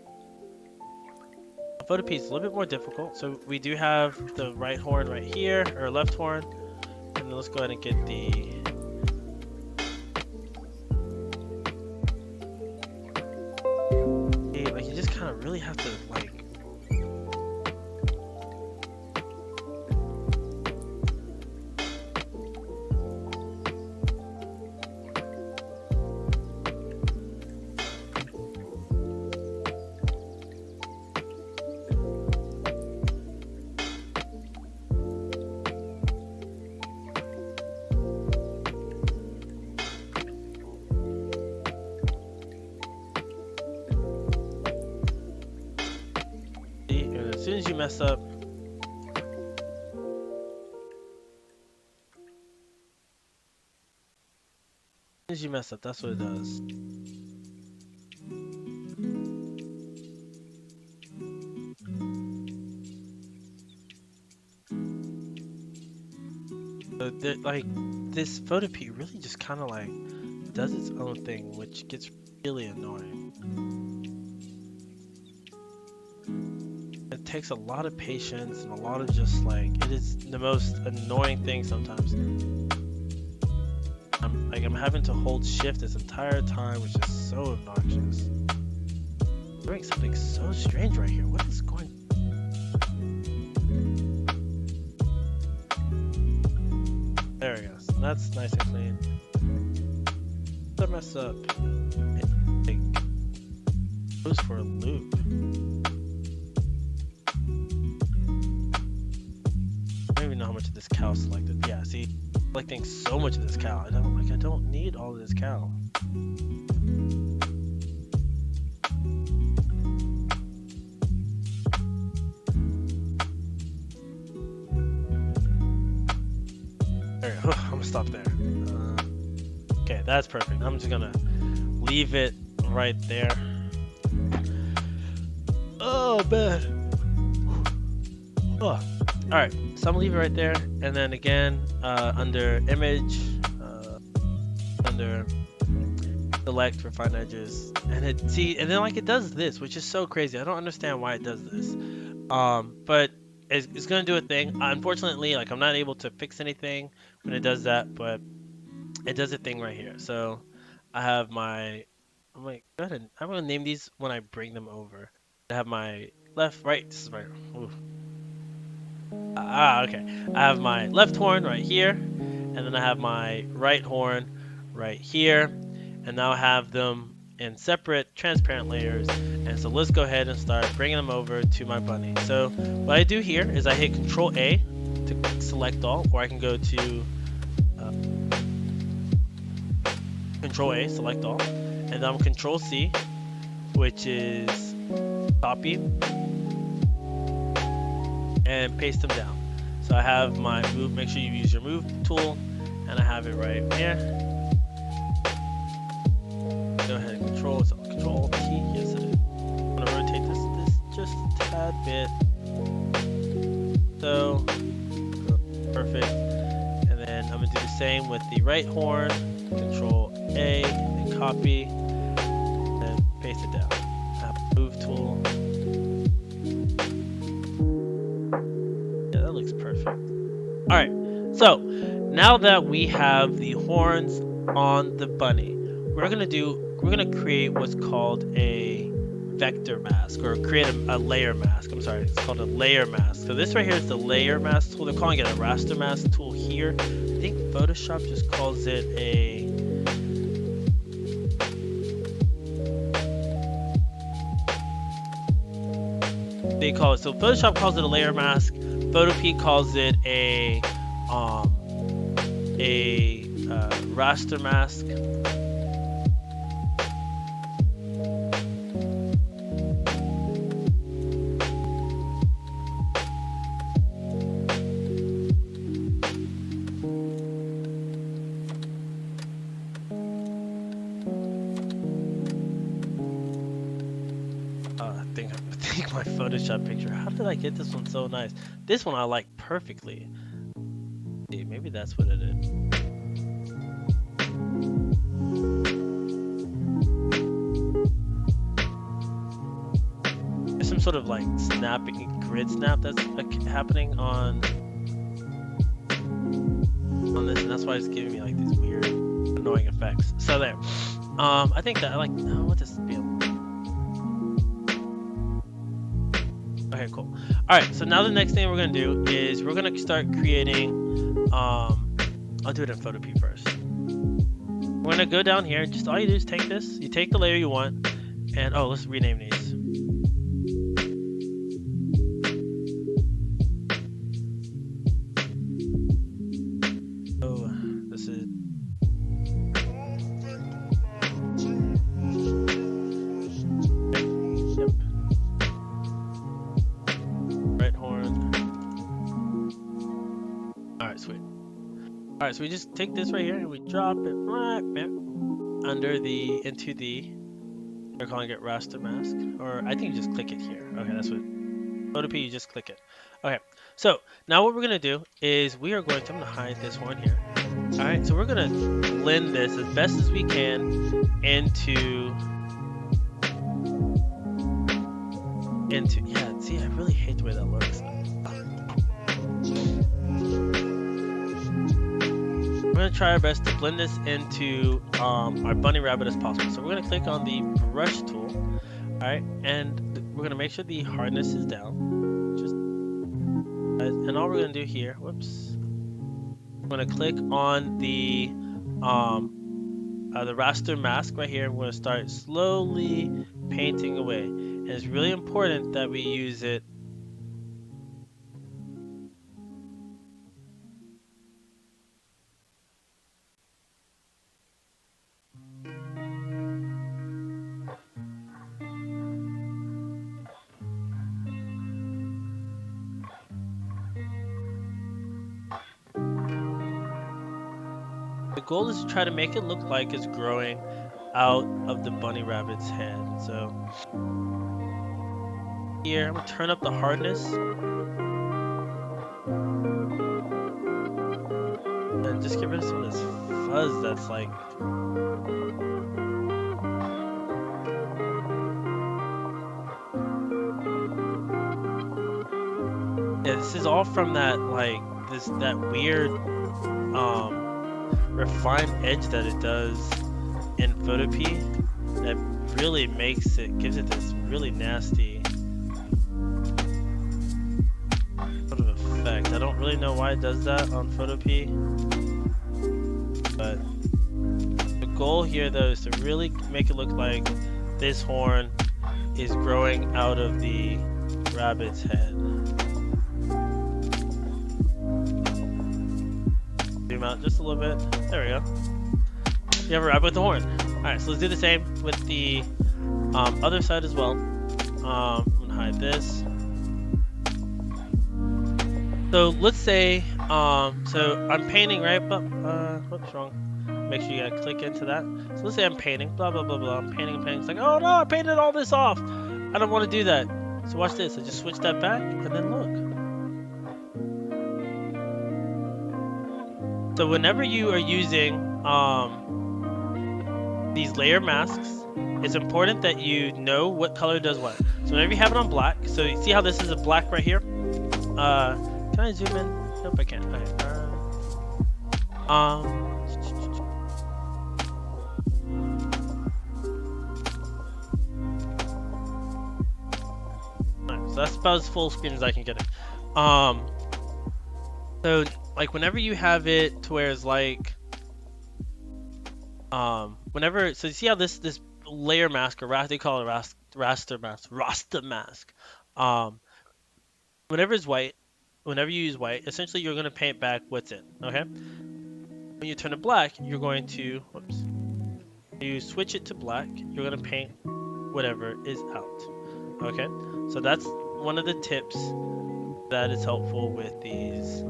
A: Photo P is a little bit more difficult. So we do have the right horn right here, or left horn, and then let's go ahead and get the. Like you just kind of really have to like. As soon as you mess up, that's what it does. So like this Photo P really just kind of like does its own thing, which gets really annoying. It takes a lot of patience and a lot of just like, it is the most annoying thing sometimes. I'm having to hold shift this entire time, which is so obnoxious. I'm doing something so strange right here. What is going on? There we go. So that's nice and clean. That mess up. It goes for a loop. I don't even know how much of this cow selected. Yeah, see, selecting so much of this cow. I don't need all of this cow. There we go. I'm gonna stop there. Okay, that's perfect. I'm just gonna leave it right there. Oh man. Oh. All right, so I'm gonna leave it right there, and then again, under image, under select refine edges, and then like it does this, which is so crazy. I don't understand why it does this, but it's gonna do a thing. Unfortunately, like I'm not able to fix anything when it does that, but it does a thing right here. So I have I'm gonna name these when I bring them over. I have my left, right. This is my. Ooh. Okay. I have my left horn right here, and then I have my right horn right here, and now I have them in separate transparent layers. And so let's go ahead and start bringing them over to my bunny. So what I do here is I hit Control A to select all, or I can go to Control A, select all, and then I'm Control C, which is copy and paste them down. So I have my move, make sure you use your move tool, and I have it right here. Go ahead and control T, yes it is. I'm gonna rotate this just a tad bit. So, perfect. And then I'm gonna do the same with the right horn, Control A, and copy, and paste it down. I have a move tool. Yeah, that looks perfect. Alright, so now that we have the horns on the bunny, we're gonna create what's called a vector mask, or create a layer mask. I'm sorry, it's called a layer mask. So this right here is the layer mask tool. They're calling it a raster mask tool here. I think Photoshop just calls it a so Photoshop calls it a layer mask. Photopea calls it a raster mask. I think my Photoshop picture. How did I get this one so nice? This one I like perfectly. See, maybe that's what it is. There's some sort of like snapping grid snap that's happening on this, and that's why it's giving me like these weird, annoying effects. So there. I think that I like. I want this to be. Okay, cool. Alright, so now the next thing we're going to do is we're going to start creating, I'll do it in Photopea first. We're going to go down here, just all you do is take this, you take the layer you want, and, let's rename these. This is... Alright, so we just take this right here and we drop it right under into the, they're calling it raster mask, or I think you just click it here. Okay, that's what, Photopea, you just click it. Okay, so now what we're going to do is we are going to, I'm going to hide this one here. Alright, so we're going to blend this as best as we can into, yeah, see, I really hate the way that looks. We're going to try our best to blend this into our bunny rabbit as possible. So we're going to click on the brush tool, alright, and we're going to make sure the hardness is down. And all we're going to do here, whoops, we're going to click on the raster mask right here. We're going to start slowly painting away. And it's really important that we use it The goal is to try to make it look like it's growing out of the bunny rabbit's head. So here, I'm going to turn up the hardness. And just get rid of some of this fuzz that's like... Yeah, this is all from that, like, that weird, refined edge that it does in Photopea that really gives it this really nasty sort of effect. I don't really know why it does that on Photopea, but the goal here though is to really make it look like this horn is growing out of the rabbit's head. Zoom out just a little bit. There we go. You have a rabbit with a horn. Alright, so let's do the same with the other side as well. I'm gonna hide this. So let's say, so I'm painting, right? But, whoops, wrong. Make sure you gotta click into that. So let's say I'm painting, blah, blah, blah, blah. I'm painting. It's like, oh no, I painted all this off. I don't want to do that. So watch this. I just switch that back and then look. So whenever you are using these layer masks, it's important that you know what color does what. So whenever you have it on black, so you see how this is a black right here? Can I zoom in? Nope, I can't. Okay. So that's about as full screen as I can get it. So like whenever you have it to where it's like, whenever, so you see how this layer mask, or they call it raster mask. Whenever it's white, whenever you use white, essentially you're going to paint back what's in, okay? When you turn it black, you're going to, whoops, you switch it to black, you're going to paint whatever is out, okay? So that's one of the tips that is helpful with these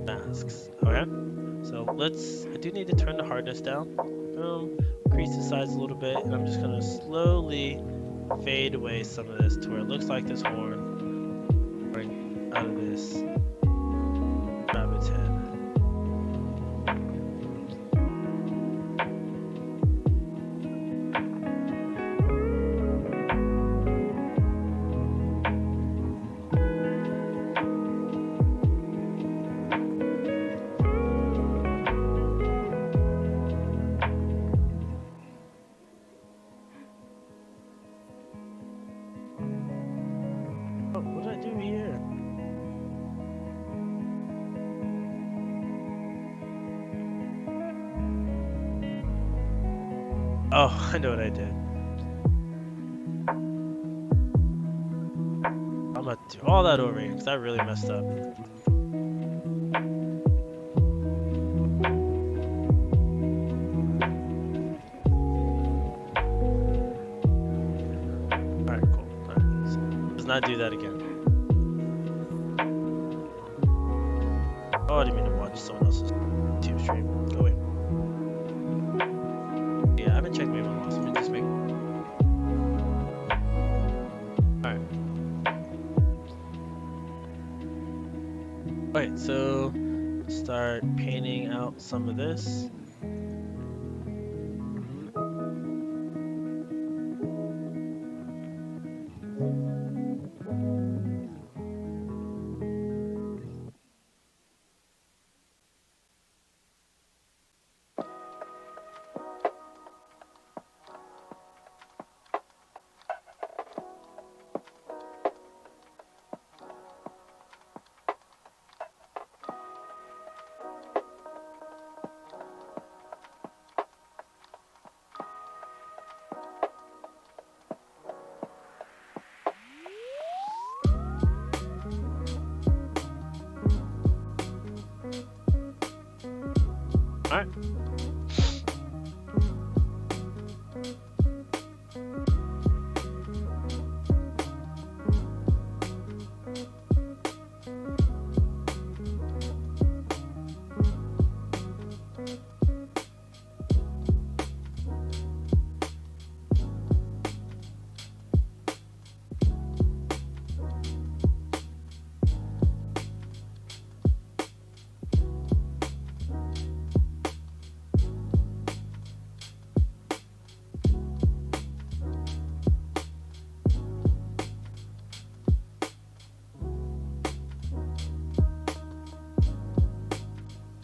A: masks, okay? So I do need to turn the hardness down. Boom, increase the size a little bit, and I'm just going to slowly fade away some of this to where it looks like this horn out of this rabbit's head. Oh, what did I do here? Oh, I know what I did. I'm gonna do all that over here because I really messed up. Alright, cool. Alright, so let's not do that again. Oh, I didn't mean to watch someone else's YouTube stream. Go away. Yeah, I haven't checked my email. Let me just make. Alright. Alright, so start painting out some of this. Alright.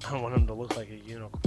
A: I want him to look like a unicorn.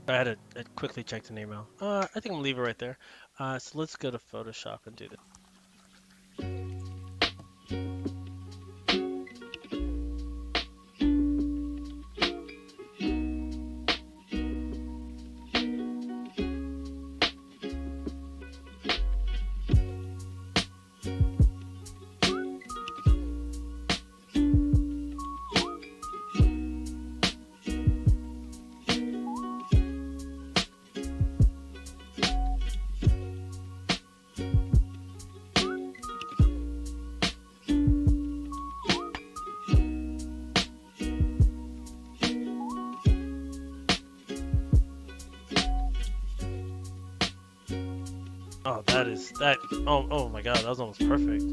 A: I had to quickly check the email. I think I'm gonna leave it right there. So let's go to Photoshop and do this. Oh, that is that. Oh my God, that was almost perfect.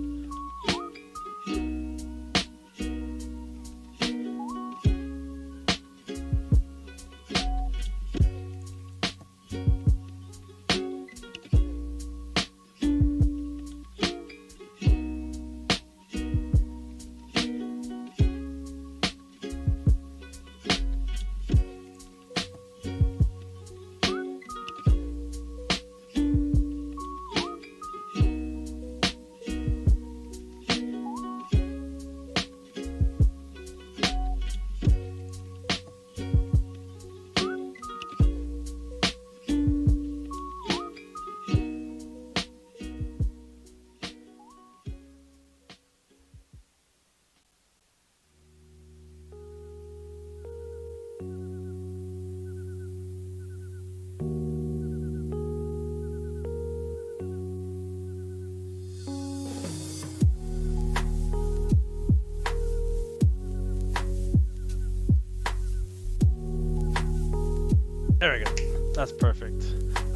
A: There we go. That's perfect.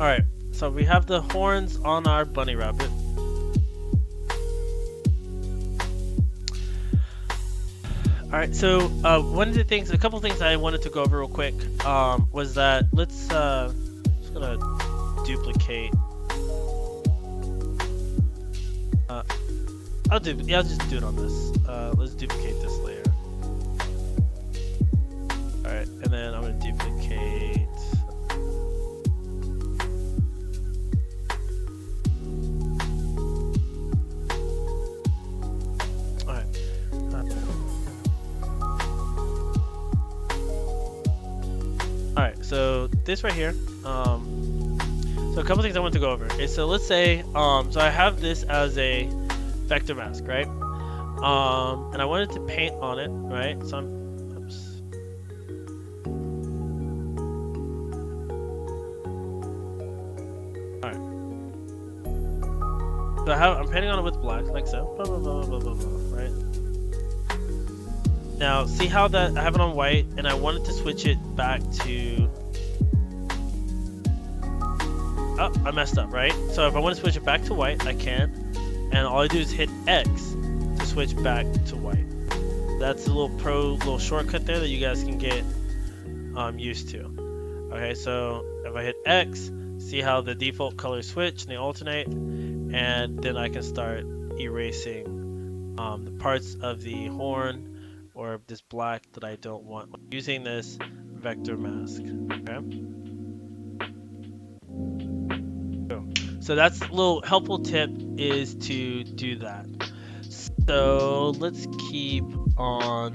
A: All right. So we have the horns on our bunny rabbit. All right. So one of the things, a couple things I wanted to go over real quick, was that let's just gonna duplicate. I'll just do it on this. Let's duplicate this layer. All right, and then I'm gonna duplicate. All right. All right. So this right here. So a couple things I want to go over. Okay, so let's say, so I have this as a vector mask, right? And I wanted to paint on it, right? So oops. All right. So I'm painting on it with black, like so. Blah, blah, blah, blah, blah, blah, right? Now, see how that I have it on white, and I wanted to switch it back to. Oh, I messed up, right? So if I want to switch it back to white, I can. And all I do is hit X to switch back to white. That's a little shortcut there that you guys can get used to. Okay, so if I hit X, see how the default colors switch and they alternate, and then I can start erasing the parts of the horn or this black that I don't want using this vector mask. Okay. So that's a little helpful tip is to do that. So let's keep on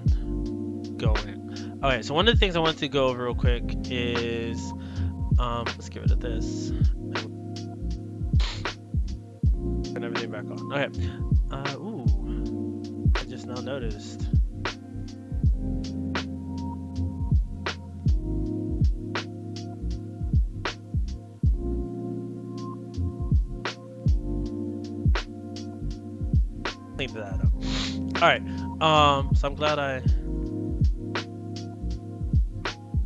A: going. Okay, so one of the things I want to go over real quick is, let's get rid of this. Turn everything back on. Okay. Ooh, I just now noticed. Clean that up. All right. So I'm glad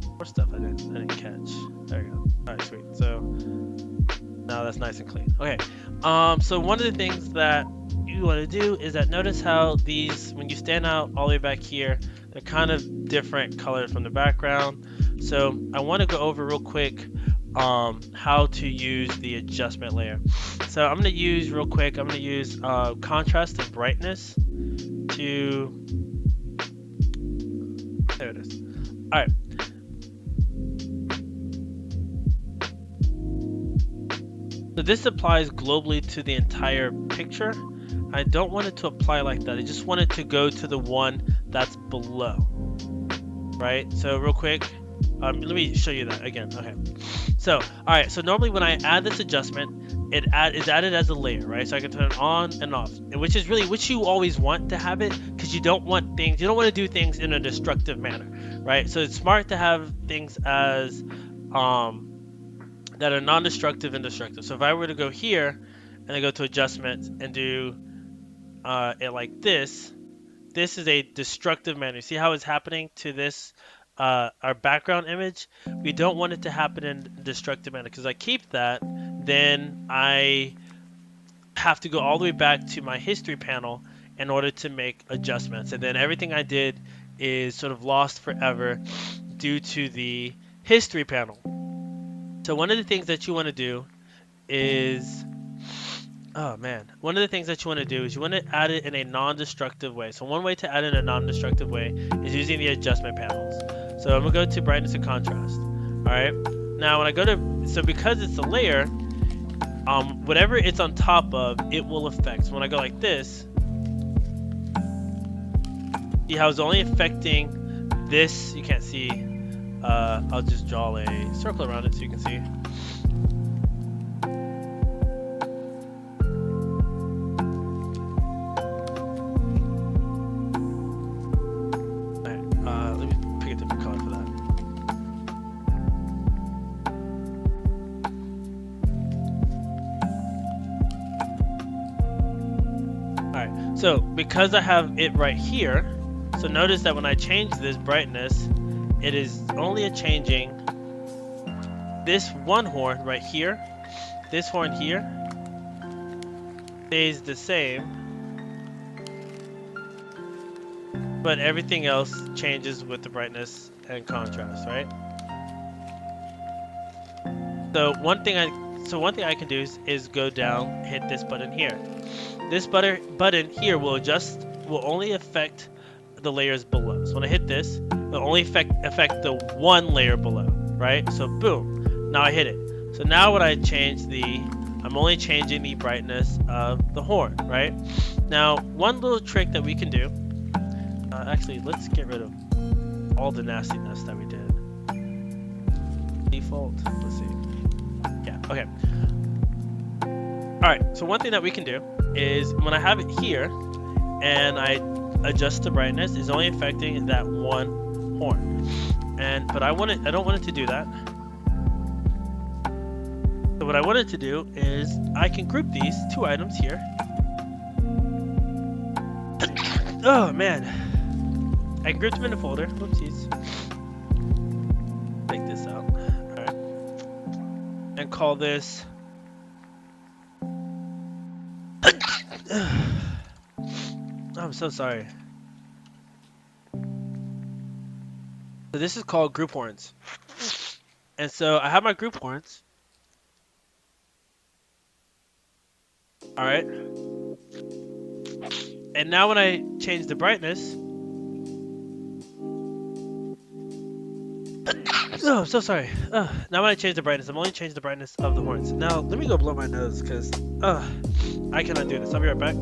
A: more stuff I didn't catch. There we go. All right, sweet. So now that's nice and clean. Okay. So one of the things that you want to do is that notice how these, when you stand out all the way back here, they're kind of different color from the background. So I want to go over real quick how to use the adjustment layer. So I'm going to use real quick, I'm going to use contrast and brightness to, there it is. All right. this applies globally to the entire picture. I don't want it to apply like that. I just want it to go to the one that's below, right? So real quick, let me show you that again. Okay. So, all right. So normally when I add this adjustment, is added as a layer, right? So I can turn it on and off, which is really what you always want to have it, because you don't want to do things in a destructive manner, right? So it's smart to have things as that are non-destructive and destructive. So if I were to go here and then go to adjustments and do it like this is a destructive manner. See how it's happening to this our background image? We don't want it to happen in destructive manner, because I keep that, then I have to go all the way back to my history panel in order to make adjustments, and then everything I did is sort of lost forever due to the history panel. So one of the things that you want to do is one of the things that you want to do is you want to add it in a non-destructive way. So one way to add it in a non-destructive way is using the adjustment panels. So I'm gonna go to brightness and contrast. All right. Now when I go to, so because it's a layer, whatever it's on top of, it will affect. So when I go like this, see how it's only affecting this. You can't see. I'll just draw a circle around it so you can see. So because I have it right here, so notice that when I change this brightness, it is only changing this one horn right here. This horn here stays the same, but everything else changes with the brightness and contrast, right? So one thing I can do is go down, hit this button here. This button here will only affect the layers below. So when I hit this, it'll only affect the one layer below, right? So boom, now I hit it. So now when I change I'm only changing the brightness of the horn, right? Now one little trick that we can do, actually let's get rid of all the nastiness that we did. Default, let's see. Yeah, okay. All right, so one thing that we can do is when I have it here and I adjust the brightness, is only affecting that one horn. But I don't want it to do that. So what I want it to do is I can group these two items here. Oh man. I can group them in a folder. Whoopsies. Take this out. Alright. And call this I'm so sorry. So this is called group horns. And so I have my group horns. Alright. And now when I change the brightness. Oh, I'm so sorry. Now when I change the brightness, I'm only changing the brightness of the horns. Now let me go blow my nose because I cannot do this. I'll be right back.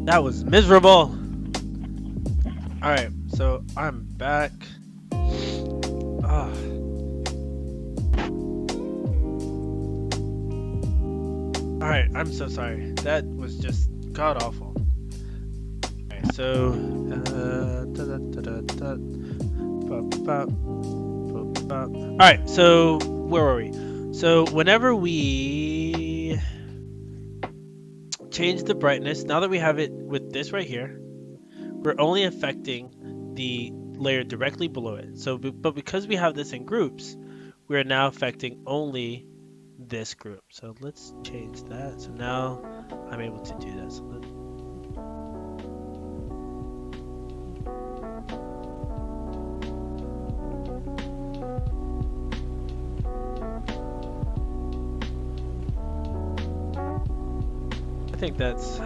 A: That was miserable. Alright, so I'm back. Alright, I'm so sorry. That was just god awful. Okay, so alright, so where were we? So whenever we change the brightness, now that we have it with this right here, we're only affecting the layer directly below it. So, but because we have this in groups, we are now affecting only this group. So let's change that. So now I'm able to do this. I think let's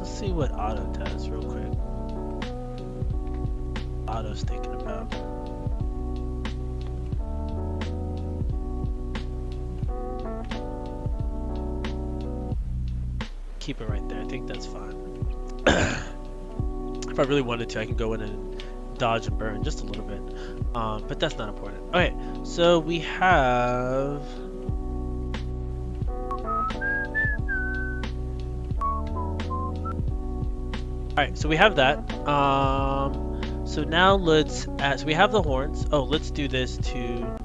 A: see what auto does real quick. Auto's thinking about. Keep it right there. I think that's fine. If I really wanted to, I can go in and dodge and burn just a little bit. But that's not important. Okay, so we have. Alright, so we have that. So now let's add, so we have the horns. Oh, let's do this to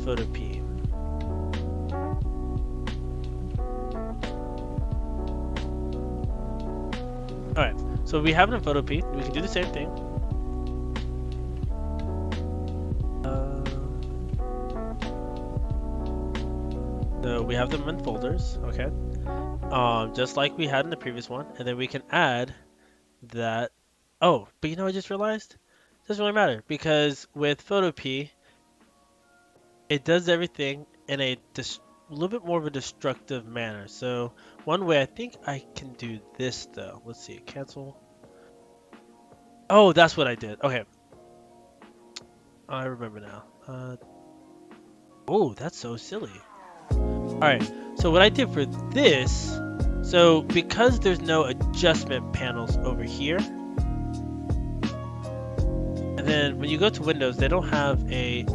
A: photo P. Alright, so we have it in photo P. We can do the same thing. So we have them in folders, okay? Just like we had in the previous one, and then we can add that. Oh, but you know, I just realized it doesn't really matter because with photo P, it does everything in a little bit more of a destructive manner. So one way I think I can do this though. Let's see, cancel. Oh, that's what I did. Okay, I remember now. Oh, that's so silly. All right, so what I did for this, so because there's no adjustment panels over here, and then when you go to Windows, they don't have an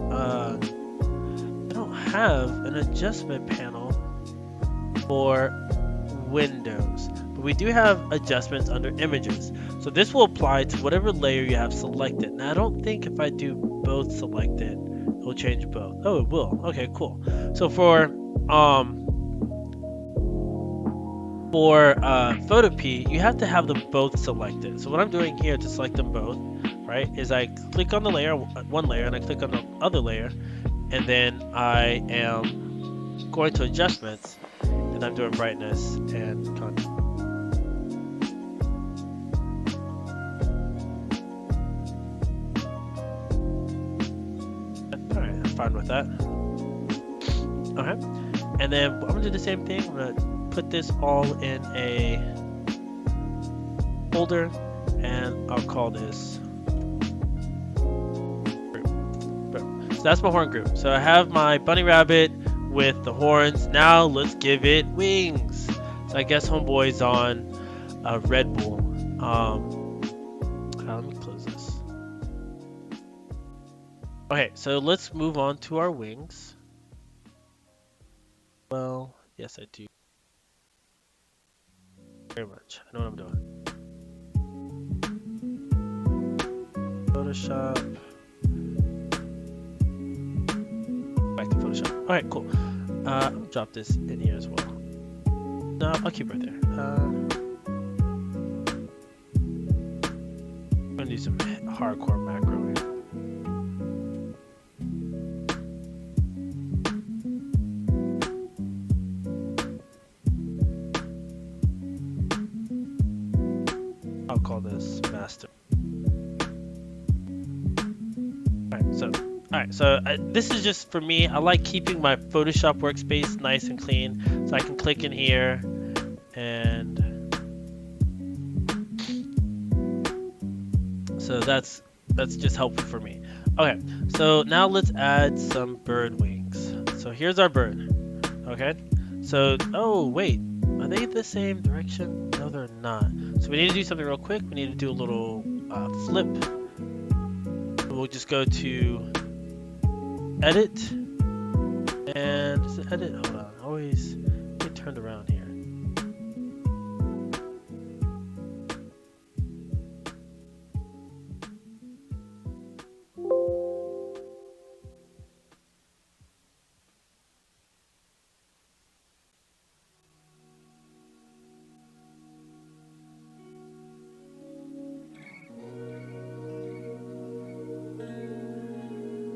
A: adjustment panel for Windows, but we do have adjustments under images. So this will apply to whatever layer you have selected. Now I don't think if I do both selected, it will change both. Oh, it will. Okay, cool. So for photo P, you have to have them both selected. So what I'm doing here to select them both, right, is I click on the layer, one layer, and I click on the other layer, and then I am going to adjustments, and I'm doing brightness and contrast. Alright, I'm fine with that. Okay, and then I'm gonna do the same thing. I'm gonna put this all in a folder, and I'll call this group. So that's my horn group. So I have my bunny rabbit with the horns. Now let's give it wings. So I guess homeboy's on Red Bull. Let me close this. Okay, so let's move on to our wings. Well, yes, I do. Very much. I know what I'm doing. Photoshop. Back to Photoshop. Alright, cool. I'm gonna drop this in here as well. No, I'll keep it right there. I'm gonna do some hardcore macro here. I'll call this master. Alright, so this is just for me. I like keeping my Photoshop workspace nice and clean, so I can click in here and so that's just helpful for me. Okay, so now let's add some bird wings. So here's our bird. Okay, so oh wait, are they the same direction? No, they're not. So we need to do something real quick. We need to do a little flip. We'll just go to edit, and is it edit? Hold on, always get turned around here.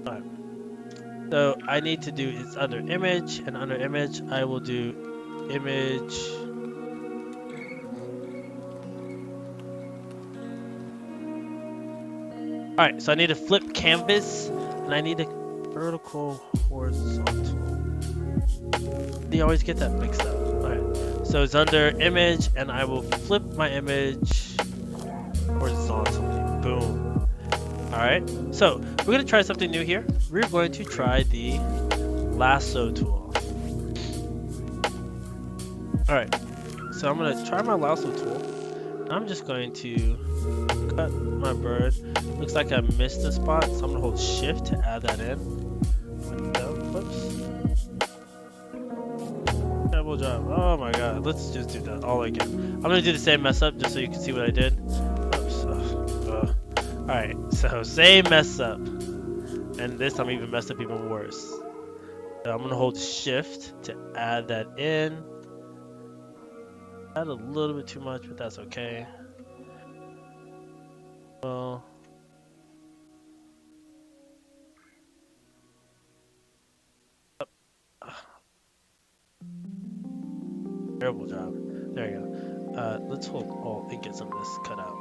A: Alright. So I need to do it's under image, and under image I will do image. Alright, so I need to flip canvas, and I need a vertical horizontal. You always get that mixed up. Alright, so it's under image, and I will flip my image horizontally. Boom. Alright, so we're going to try something new here. We're going to try the lasso tool. Alright, so I'm going to try my lasso tool. I'm just going to cut my bird. Looks like I missed a spot, so I'm going to hold shift to add that in. Whoops. Terrible job. Oh my god, let's just do that all again. I'm going to do the same mess up just so you can see what I did. Oops. Alright, so same mess up. And this time I even messed up even worse. So I'm going to hold shift to add that in. Add a little bit too much, but that's okay. Well, terrible job. There you go. Let's hold Alt and get some of this cut out.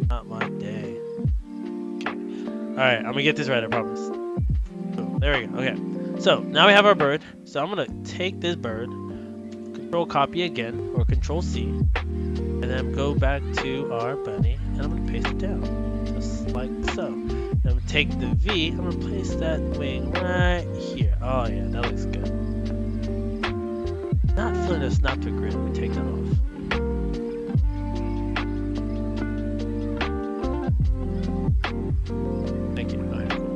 A: Not my day. Okay. Alright, I'm gonna get this right, I promise. Boom. There we go. Okay. So now we have our bird. So I'm gonna take this bird, Control copy again, or Control C, and then go back to our bunny, and I'm gonna paste it down, just like so. And I'm gonna take the V, I'm gonna place that wing right here. Oh yeah, that looks good. Not feeling a snap to grid. Let me take that off. Thank you. Okay, cool.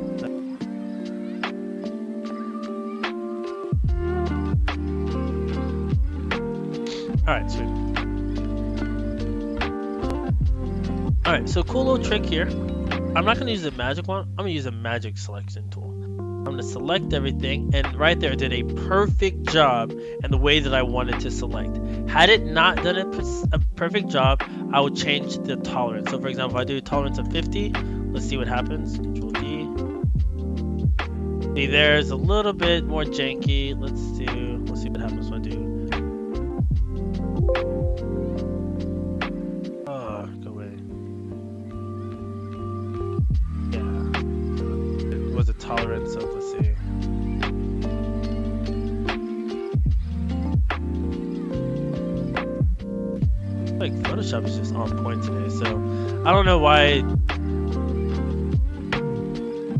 A: Alright, sweet. Alright, so cool little trick here. I'm not going to use the magic one. I'm going to use a magic selection tool. I'm going to select everything, and right there it did a perfect job in the way that I wanted to select. Had it not done a perfect job, I would change the tolerance. So for example, if I do a tolerance of 50, let's see what happens. Control D. See, there's a little bit more janky. Let's see what happens when I do. Oh, go away. Yeah. It was a tolerance of, let's see. Like Photoshop is just on point today, so I don't know why.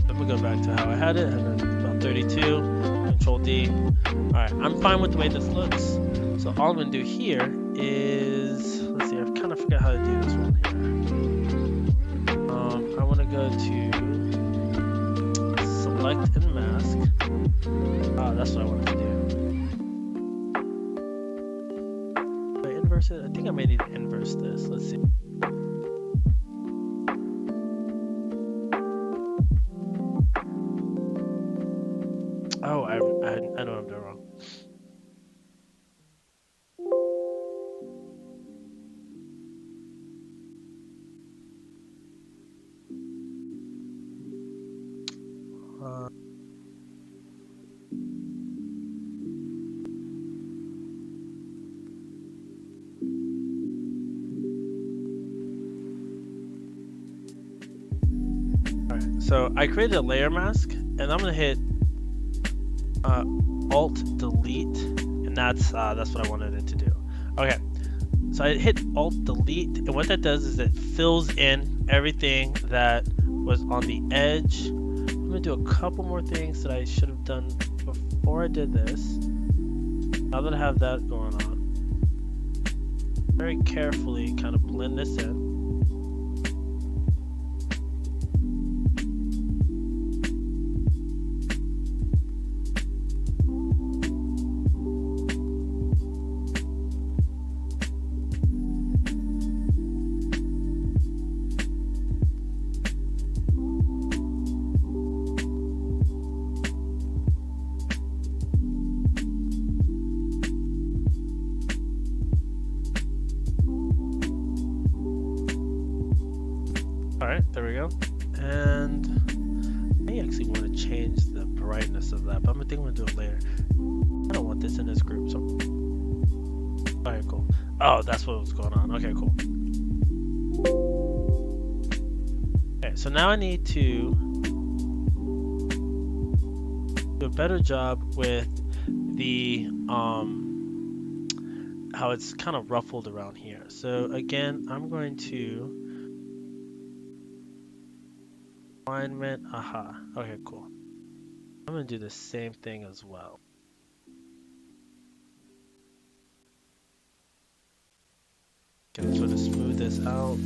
A: Let me go back to how I had it, and then about 32, Control D. Alright, I'm fine with the way this looks. So all I'm gonna do here is, let's see, I kind of forgot how to do this one here. I want to go to select and mask. That's what I wanted to do. Inverse it? I think I may need to inverse this. Let's see. Oh, I know what I'm doing wrong. Alright, so I created a layer mask, and I'm gonna hit Alt Delete, and that's what I wanted it to do. Okay, so I hit Alt Delete, and what that does is it fills in everything that was on the edge. I'm gonna do a couple more things that I should have done before I did this. Now that I have that going on, very carefully kind of blend this in. All right, there we go. And I actually want to change the brightness of that, but I think I'm gonna do it later. I don't want this in this group, so. All right, cool. Oh, that's what was going on. Okay, cool. Okay, so now I need to do a better job with the how it's kind of ruffled around here. So again, I'm going to alignment. Aha. Okay, cool. I'm gonna do the same thing as well. Can sort of smooth this out.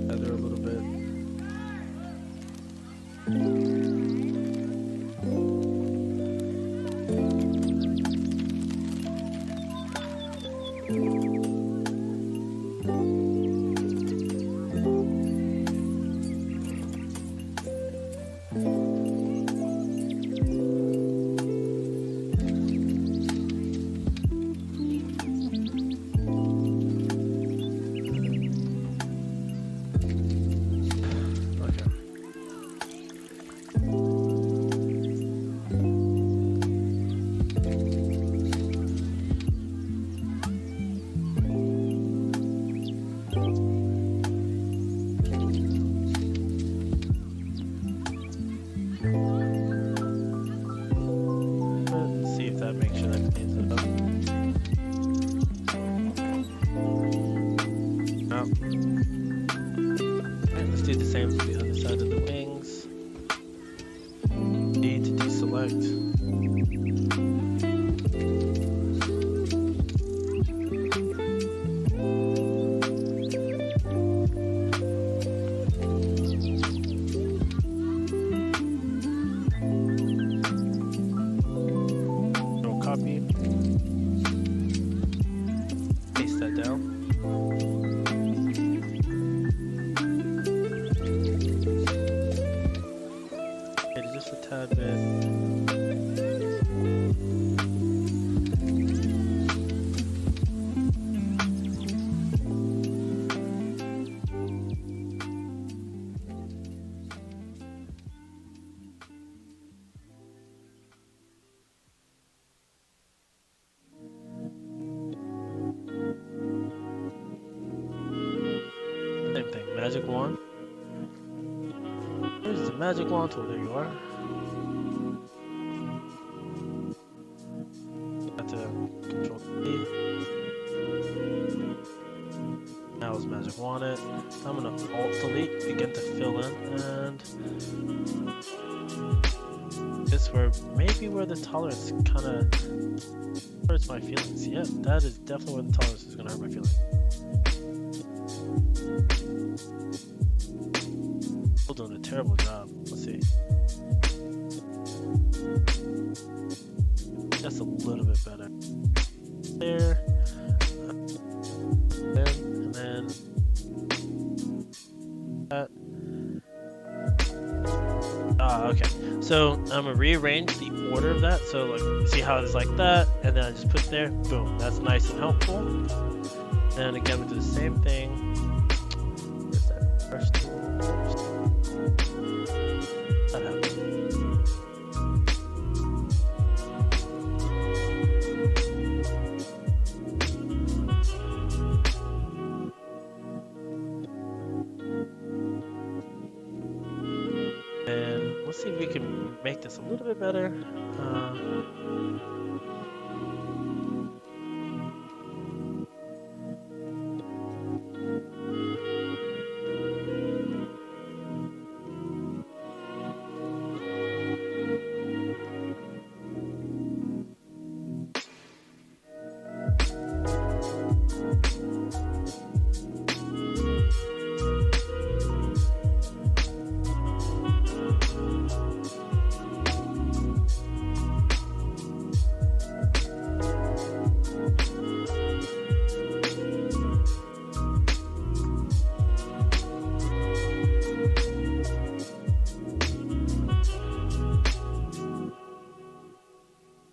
A: Feather a little bit. Do the same for the other side of the wings. Need to deselect. No copy. Paste that down. Just a tad bit. Same thing, magic wand. Where's the magic wand tool? There you are. Got to control D. Now is magic wand it. I'm gonna alt delete, begin to fill in, and this where maybe where the tolerance kind of hurts my feelings. Yeah, that is definitely where the tolerance is gonna hurt my feelings. Still doing a terrible job. Let's see. Just a little bit better. There. And then that. Okay. So I'm gonna rearrange the order of that. So like, see how it's like that, and then I just put it there. Boom. That's nice and helpful. And again, we do the same thing. Where's that first tool? That happened. And let's see if we can make this a little bit better.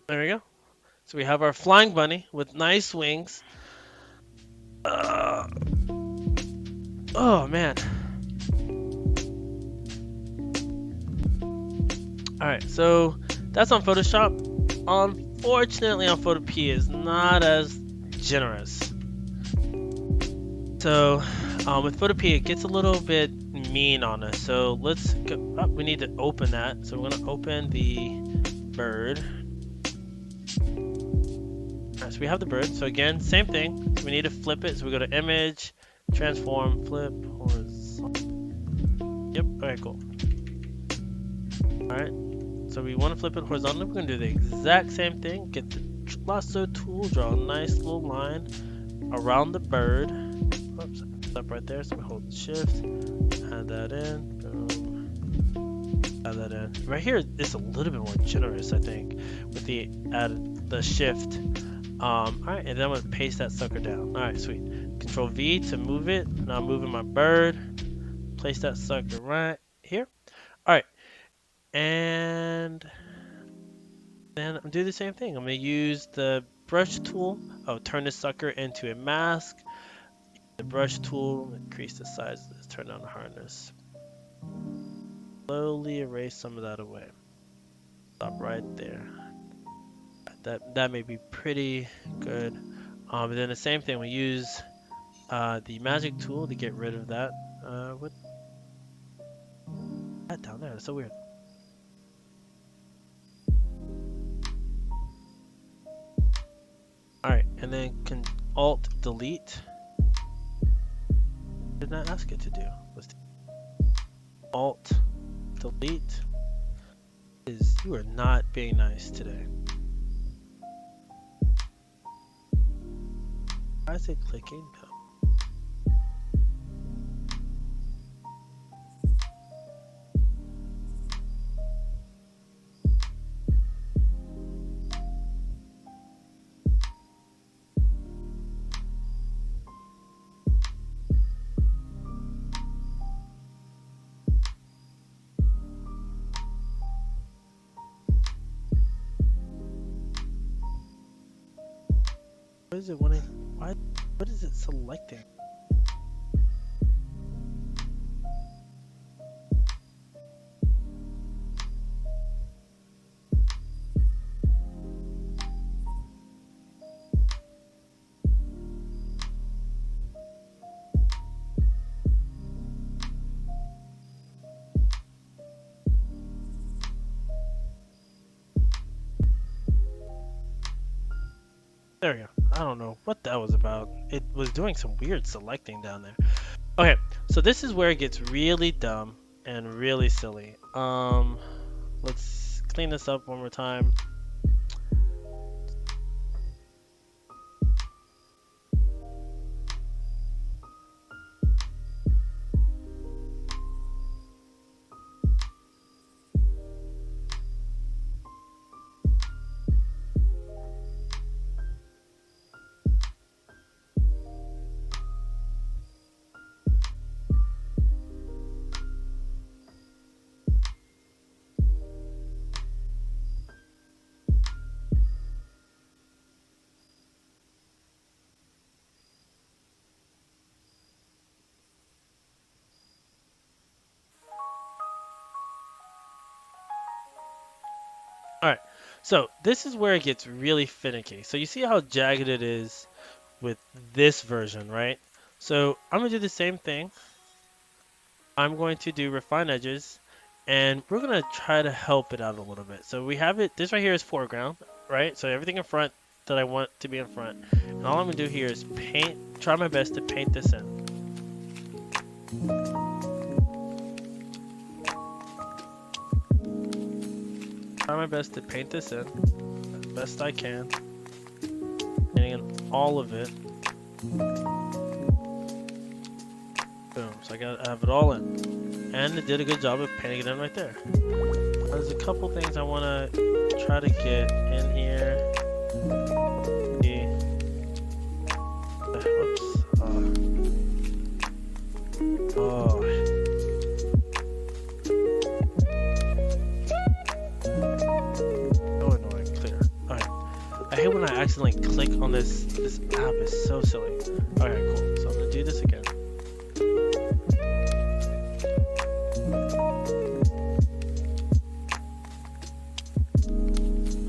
A: There we go. So we have our flying bunny with nice wings. Uh, oh man. Alright, so that's on Photoshop. Unfortunately, on Photopea is not as generous. So with Photopea, it gets a little bit mean on us. So let's go. Oh, we need to open that. So we're gonna open the bird. Alright, so we have the bird. So again, same thing. So we need to flip it. So we go to Image, Transform, Flip, Horizontal. Yep. Okay, cool. Alright. So we want to flip it horizontally. We're going to do the exact same thing. Get the lasso tool, draw a nice little line around the bird. Oops, stop right there. So we hold shift, add that in, boom, add that in. Right here, it's a little bit more generous, I think, with the shift. All right, and then I'm going to paste that sucker down. All right, sweet. Control V to move it. Now I'm moving my bird. Place that sucker right here. All right. And then I'm doing the same thing. I'm going to use the brush tool. I'll turn this sucker into a mask. The brush tool, increase the size of this, turn down the hardness. Slowly erase some of that away. Stop right there. That may be pretty good. And then the same thing, we use the magic tool to get rid of that. What? That down there, that's so weird. Alright, and then Alt delete. What did not ask it to do? Let's do Alt delete. You are not being nice today. Why is it clicking? No. What is it wanting? Why? What is it selecting? There we go. I don't know what that was about. It was doing some weird selecting down there. Okay, so this is where it gets really dumb and really silly. Let's clean this up one more time. Alright, so this is where it gets really finicky. So you see how jagged it is with this version, right? So I'm going to do the same thing. I'm going to do refine edges, and we're going to try to help it out a little bit. So we have it, this right here is foreground, right? So everything in front that I want to be in front. And all I'm going to do here is try my best to paint this in. Try my best to paint this in as best I can. Painting in all of it. Boom. So I have it all in. And it did a good job of painting it in right there. There's a couple things I want to try to get in here. Whoops. Oh. I hate when I accidentally click on this app. It's so silly. Okay, cool. So I'm gonna do this again.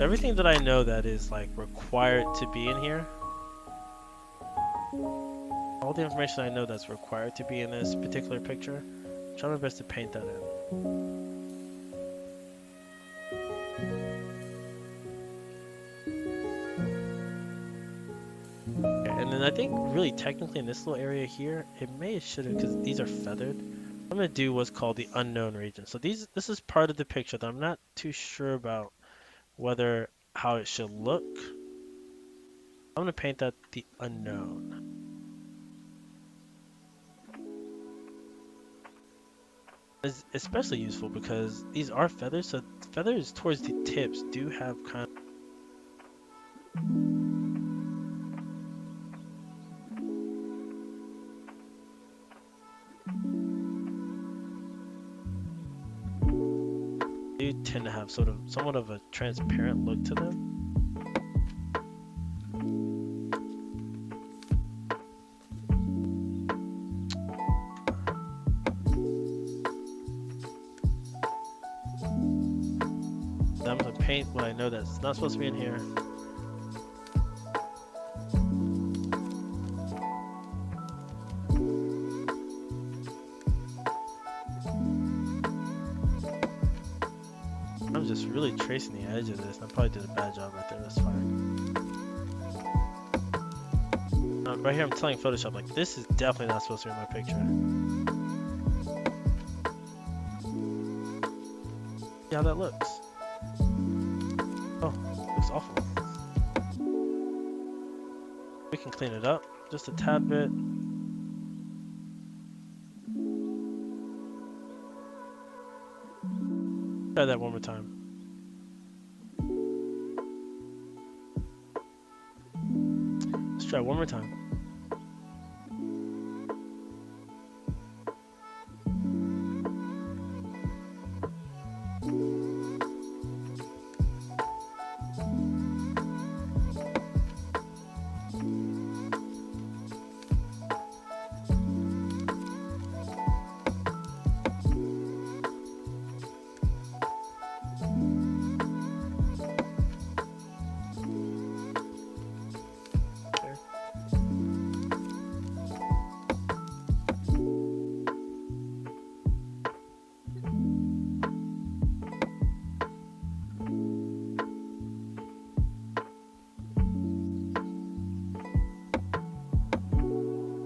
A: Everything that I know that is like required to be in here, all the information I know that's required to be in this particular picture, I'm trying my best to paint that in. Okay, and then I think really technically in this little area here, it may should have, because these are feathered. I'm gonna do what's called the unknown region. So this is part of the picture that I'm not too sure about whether how it should look. I'm gonna paint that the unknown. It's especially useful because these are feathers, so feathers towards the tips do have kind of do tend to have somewhat of a transparent look to them. I'm gonna paint what I know that's not supposed to be in here. I'm just really tracing the edge of this. I probably did a bad job right there. That's fine. Right here, I'm telling Photoshop like this is definitely not supposed to be in my picture. See how that looks? Oh, looks awful. We can clean it up just a tad bit. Try that one more time. Let's try one more time.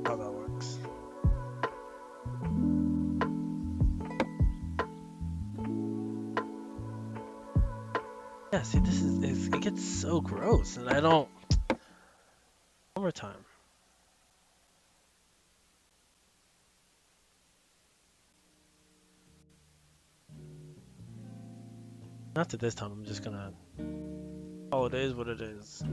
A: How that works. Yeah, see, it gets so gross, and I don't. One more time. After this time, I'm just gonna. Oh, it is what it is.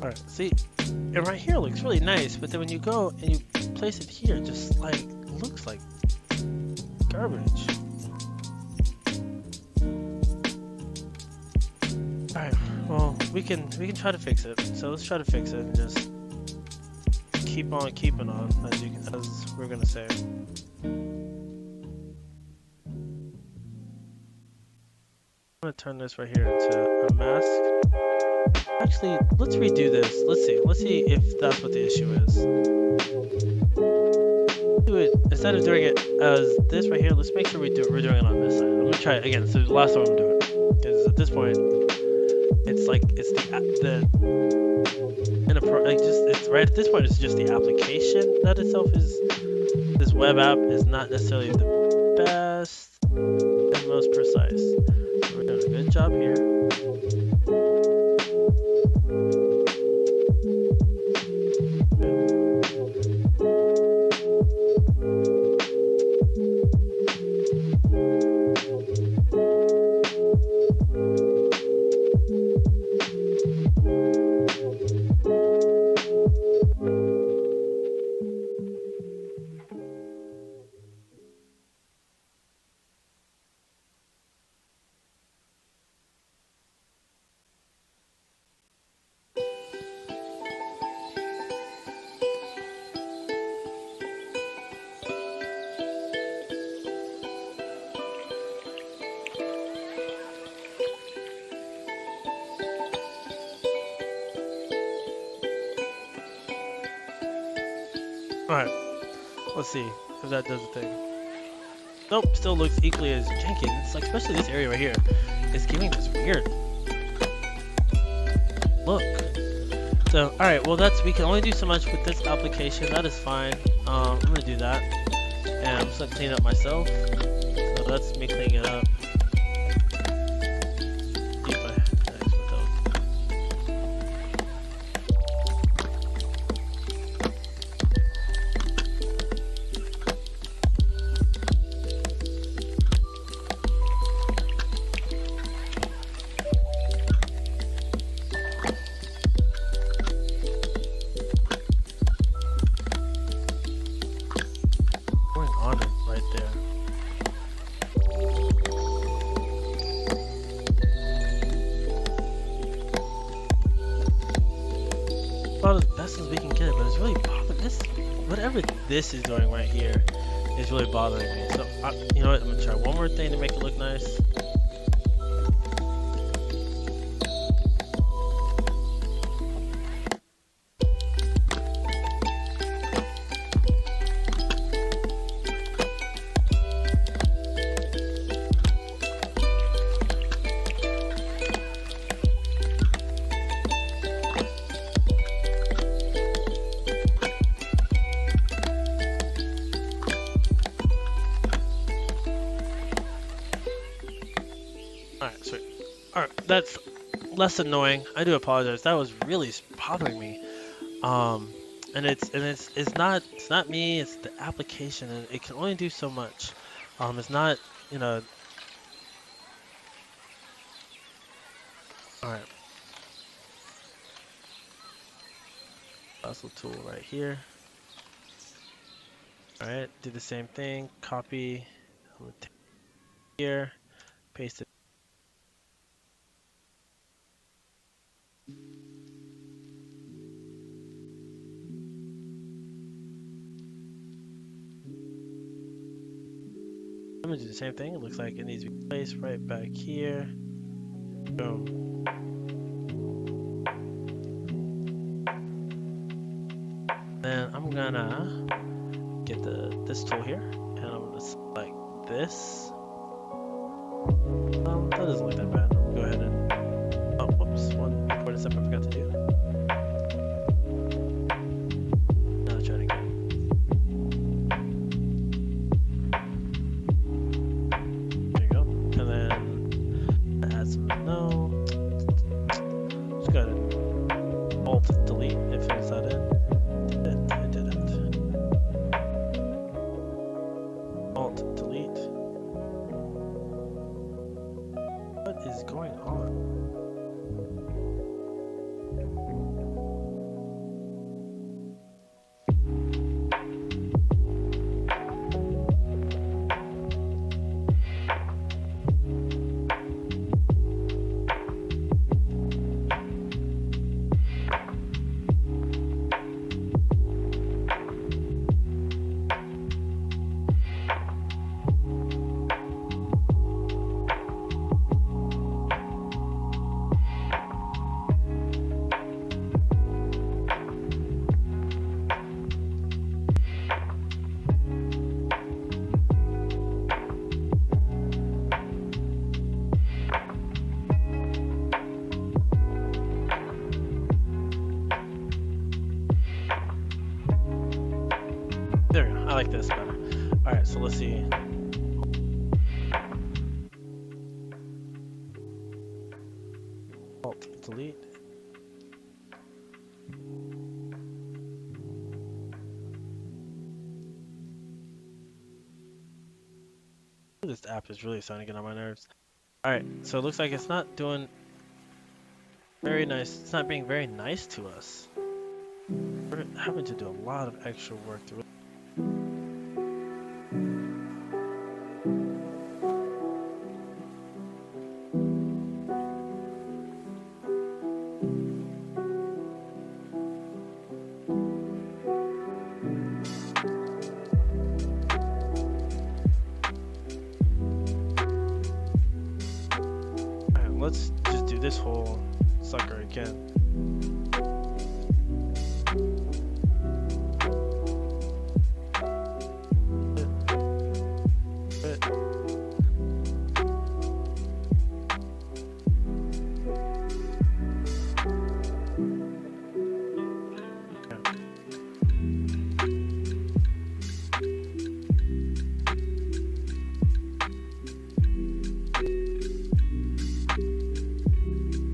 A: All right, see, and right here looks really nice, but then when you go and you place it here, it just like looks like garbage. All right, well we can try to fix it. So let's try to fix it and just keep on keeping on, as we're gonna say. I'm gonna turn this right here into a mask. Actually, let's redo this. Let's see if that's what the issue is. Do it instead of doing it as this right here. Let's make sure we're doing it on this side. I'm gonna try it again. So the last time I'm doing it, because at this point, it's like it's it's right at this point. It's just the application that itself is. This web app is not necessarily the best and most precise. So we're doing a good job here. Alright, let's see if that does the thing. Nope, still looks equally as janky. It's like, especially this area right here, is giving this weird look. So, alright, well we can only do so much with this application. That is fine. I'm gonna do that. And I'm just gonna clean it up myself. So that's me cleaning it up. About as best as we can get it, but it's really bothering this. Whatever this is doing right here is really bothering me. So, you know what? I'm gonna try one more thing to make it look nice. Alright, sweet. Alright, that's less annoying. I do apologize. That was really bothering me. And it's not me, it's the application, and it can only do so much. It's not, you know. Alright. Puzzle tool right here. Alright, do the same thing. Copy. I'm gonna take it here, paste it. I'm gonna do the same thing. It looks like it needs to be placed right back here. Boom. Then I'm gonna get this tool here, and I'm gonna select this. That doesn't look that bad. Go ahead and whoops, one important step I forgot to do. Now I'll try it again. There you go. And then add some no. Just go ahead and Alt delete if it's not in. It didn't. Alt delete. What is going like this better. All right, so let's see. Alt delete. This app is really starting to get on my nerves. All right, so it looks like it's not doing very nice. It's not being very nice to us. We're having to do a lot of extra work to. All right, let's just do this whole sucker again.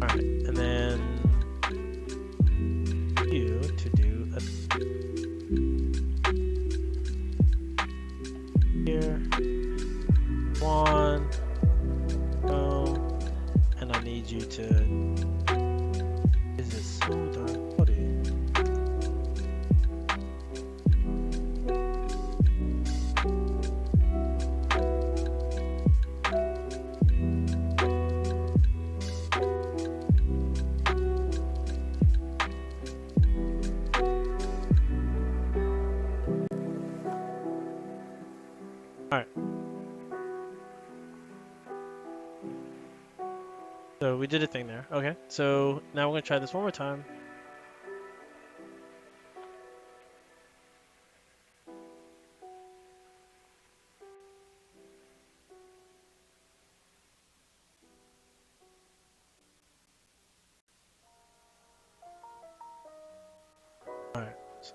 A: Alright, and then you to do a here, one, boom, and I need you to. Is it so darn cloudy? Alright. So we did a thing there. Okay, so now we're gonna try this one more time. Alright, so.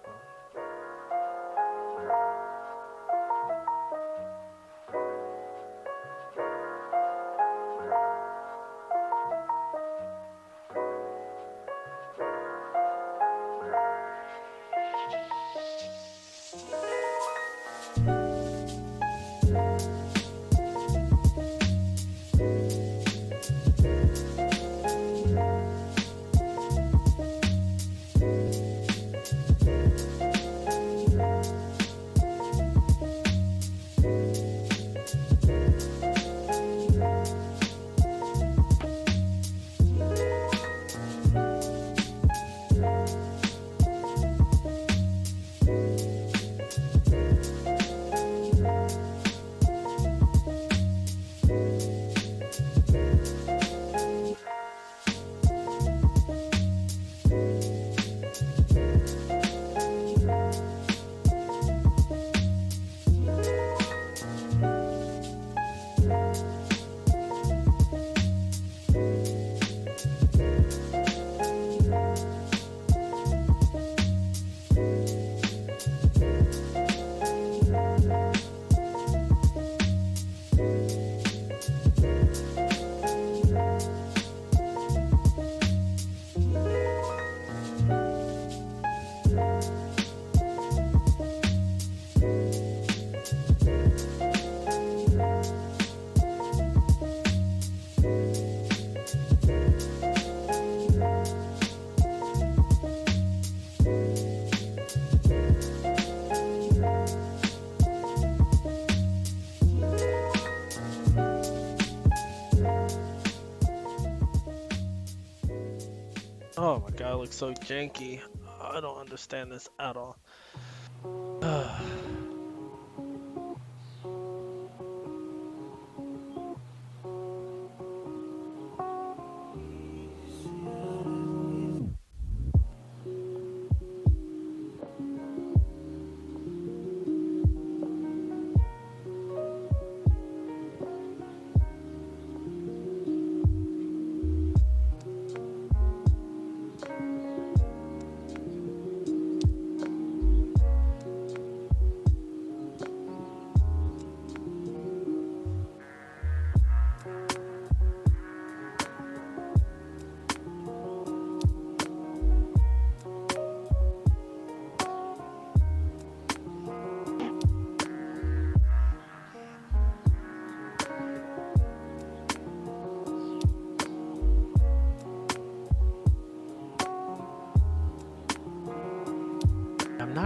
A: Oh my god, it looks so janky. I don't understand this at all.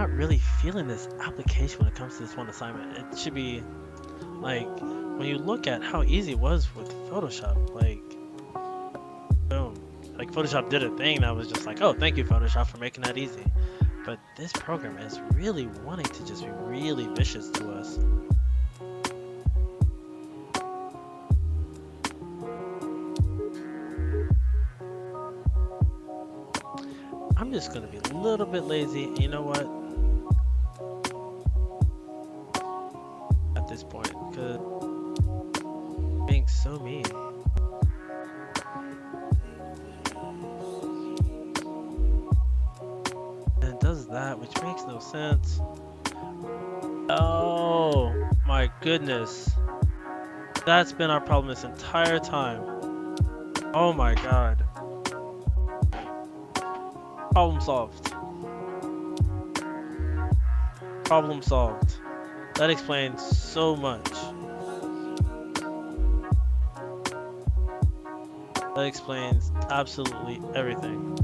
A: not really feeling this application when it comes to this one assignment. It should be like when you look at how easy it was with Photoshop, like boom. Like Photoshop did a thing that was just like, oh, thank you Photoshop for making that easy. But this program is really wanting to just be really vicious to us. I'm just gonna be a little bit lazy. You know what? At this point, because being so mean. And it does that, which makes no sense. Oh my goodness. That's been our problem this entire time. Oh my god. Problem solved. Problem solved. That explains so much. That explains absolutely everything.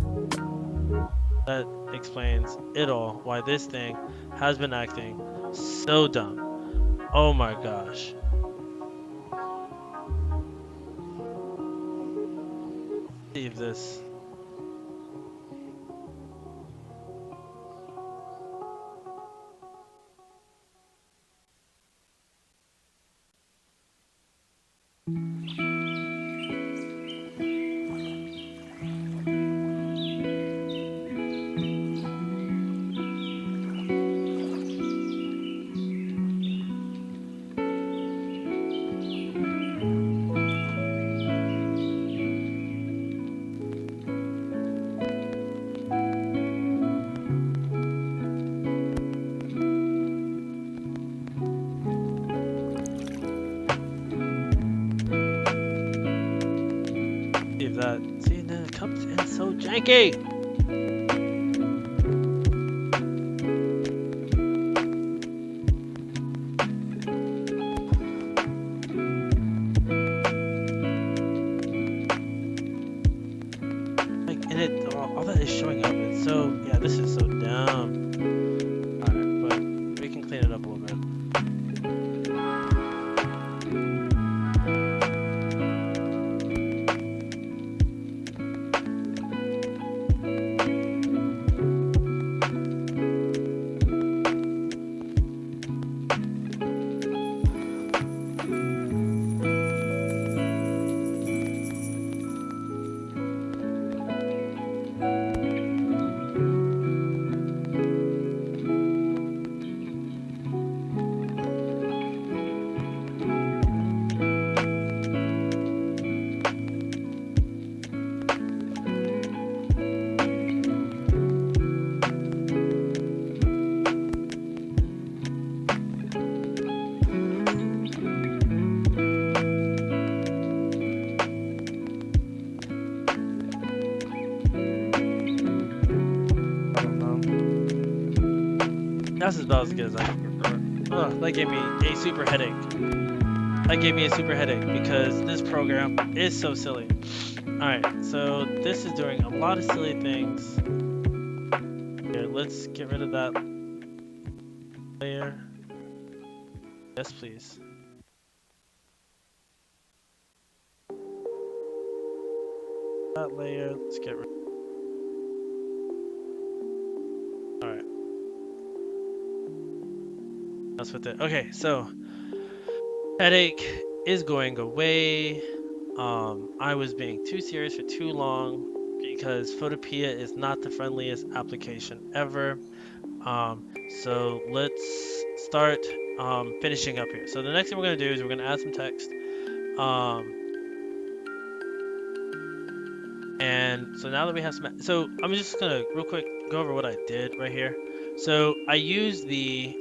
A: That explains it all. Why this thing has been acting so dumb. Oh my gosh. Save this. Save that. See, then it comes in so janky. All that is showing up. It's so, yeah, this is so dumb. Alright, but we can clean it up a little bit. That's about as good as I can prefer. That gave me a super headache. That gave me a super headache because this program is so silly. Alright, so this is doing a lot of silly things. Here, let's get rid of that layer. Yes, please. That layer, let's get rid. Alright. That's with it. Okay, so headache is going away. I was being too serious for too long because Photopea is not the friendliest application ever. So let's start finishing up here. So the next thing we're going to do is we're going to add some text. And so now that we have some, so I'm just going to real quick go over what I did right here. So I used the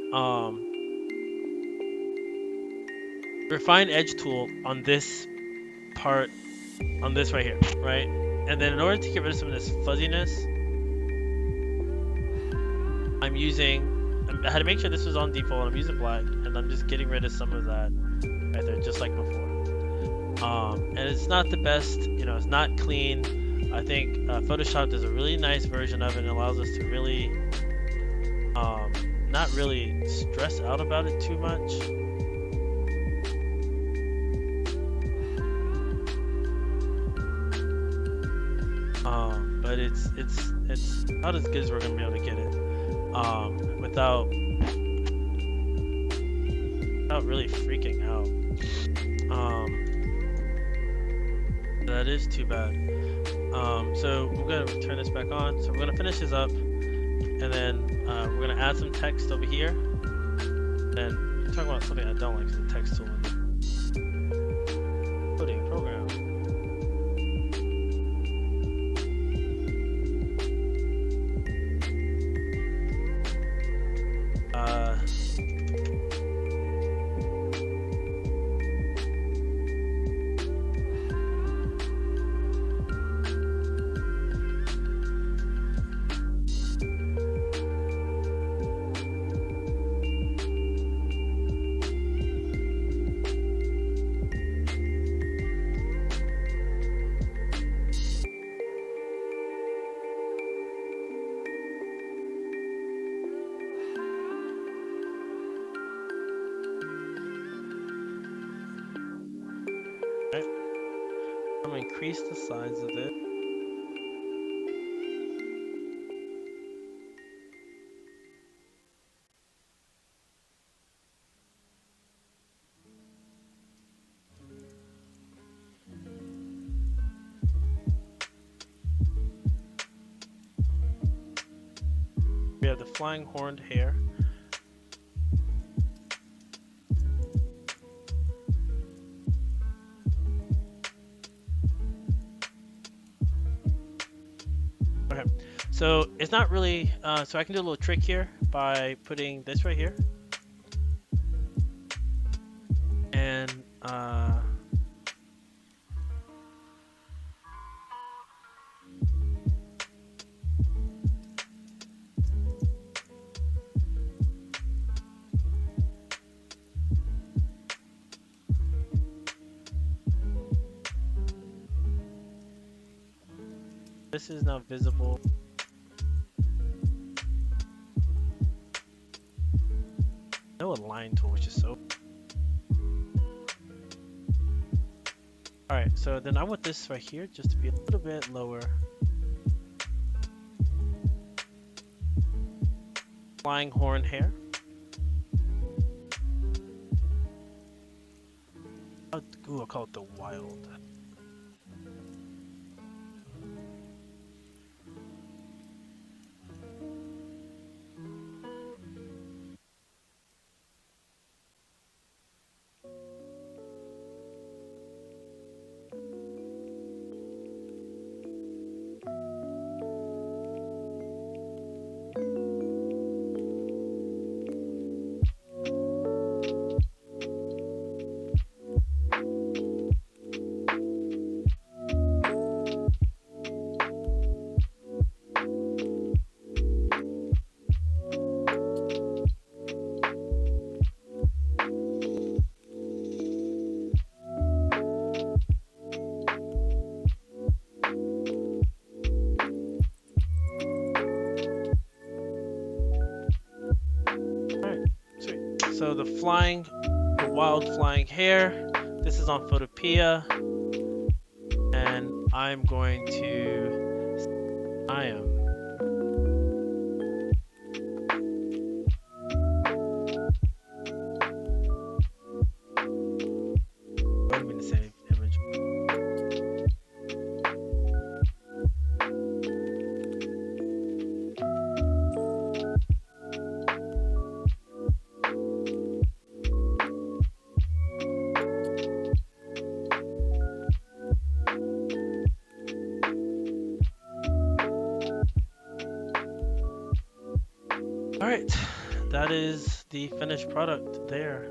A: refine edge tool on this part, on this right here, right? And then in order to get rid of some of this fuzziness, I had to make sure this was on default. I'm using black, and I'm just getting rid of some of that right there, just like before. And it's not the best, you know, it's not clean. I think Photoshop does a really nice version of it and allows us to really Not really stress out about it too much. But it's not as good as we're gonna be able to get it. Without really freaking out. That is too bad. So we're gonna turn this back on. So we're gonna finish this up, and then we're gonna add some text over here. And talk about something I don't like, the text tool. Coding program. Right. I'm gonna increase the size of it. We have the flying horned hare. Okay, so it's not really, so I can do a little trick here by putting this right here. And, this is now visible. No align tool, which is so. Alright, so then I want this right here just to be a little bit lower. Flying horn hare. Ooh, I'll call it the wild. So the wild flying hare, this is on Photopea, and I'm going to, I am. Wait a minute, save image. Alright, that is the finished product there.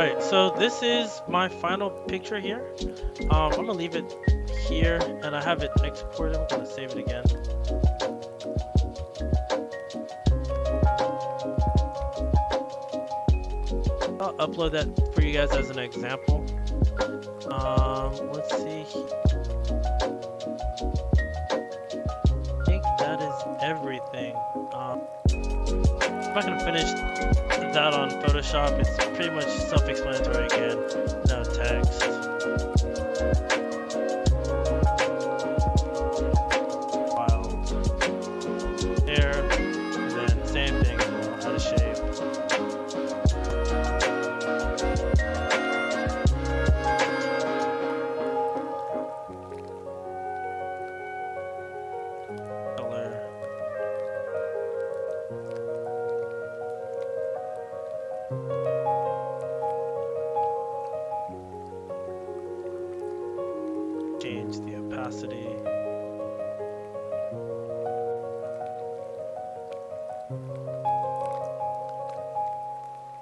A: Alright, so this is my final picture here. I'm gonna leave it here and I have it exported. I'm gonna save it again. I'll upload that for you guys as an example. Let's see. I think that is everything. I'm not gonna finish that on Photoshop. It's pretty much self-explanatory again. No text. File. There. And then same thing. Add a shape. Color. Change the opacity.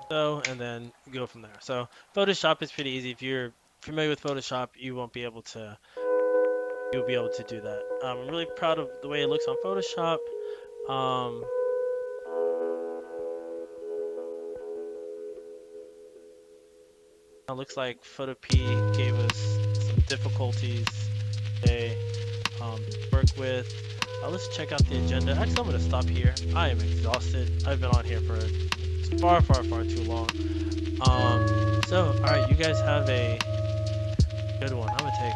A: So, and then go from there. So Photoshop is pretty easy. If you're familiar with Photoshop, you'll be able to do that. I'm really proud of the way it looks on Photoshop. It looks like Photopea gave us some difficulties today to work with. Let's check out the agenda. Actually, I'm going to stop here. I am exhausted. I've been on here for far, far, far too long. So, alright, you guys have a good one. I'm going to take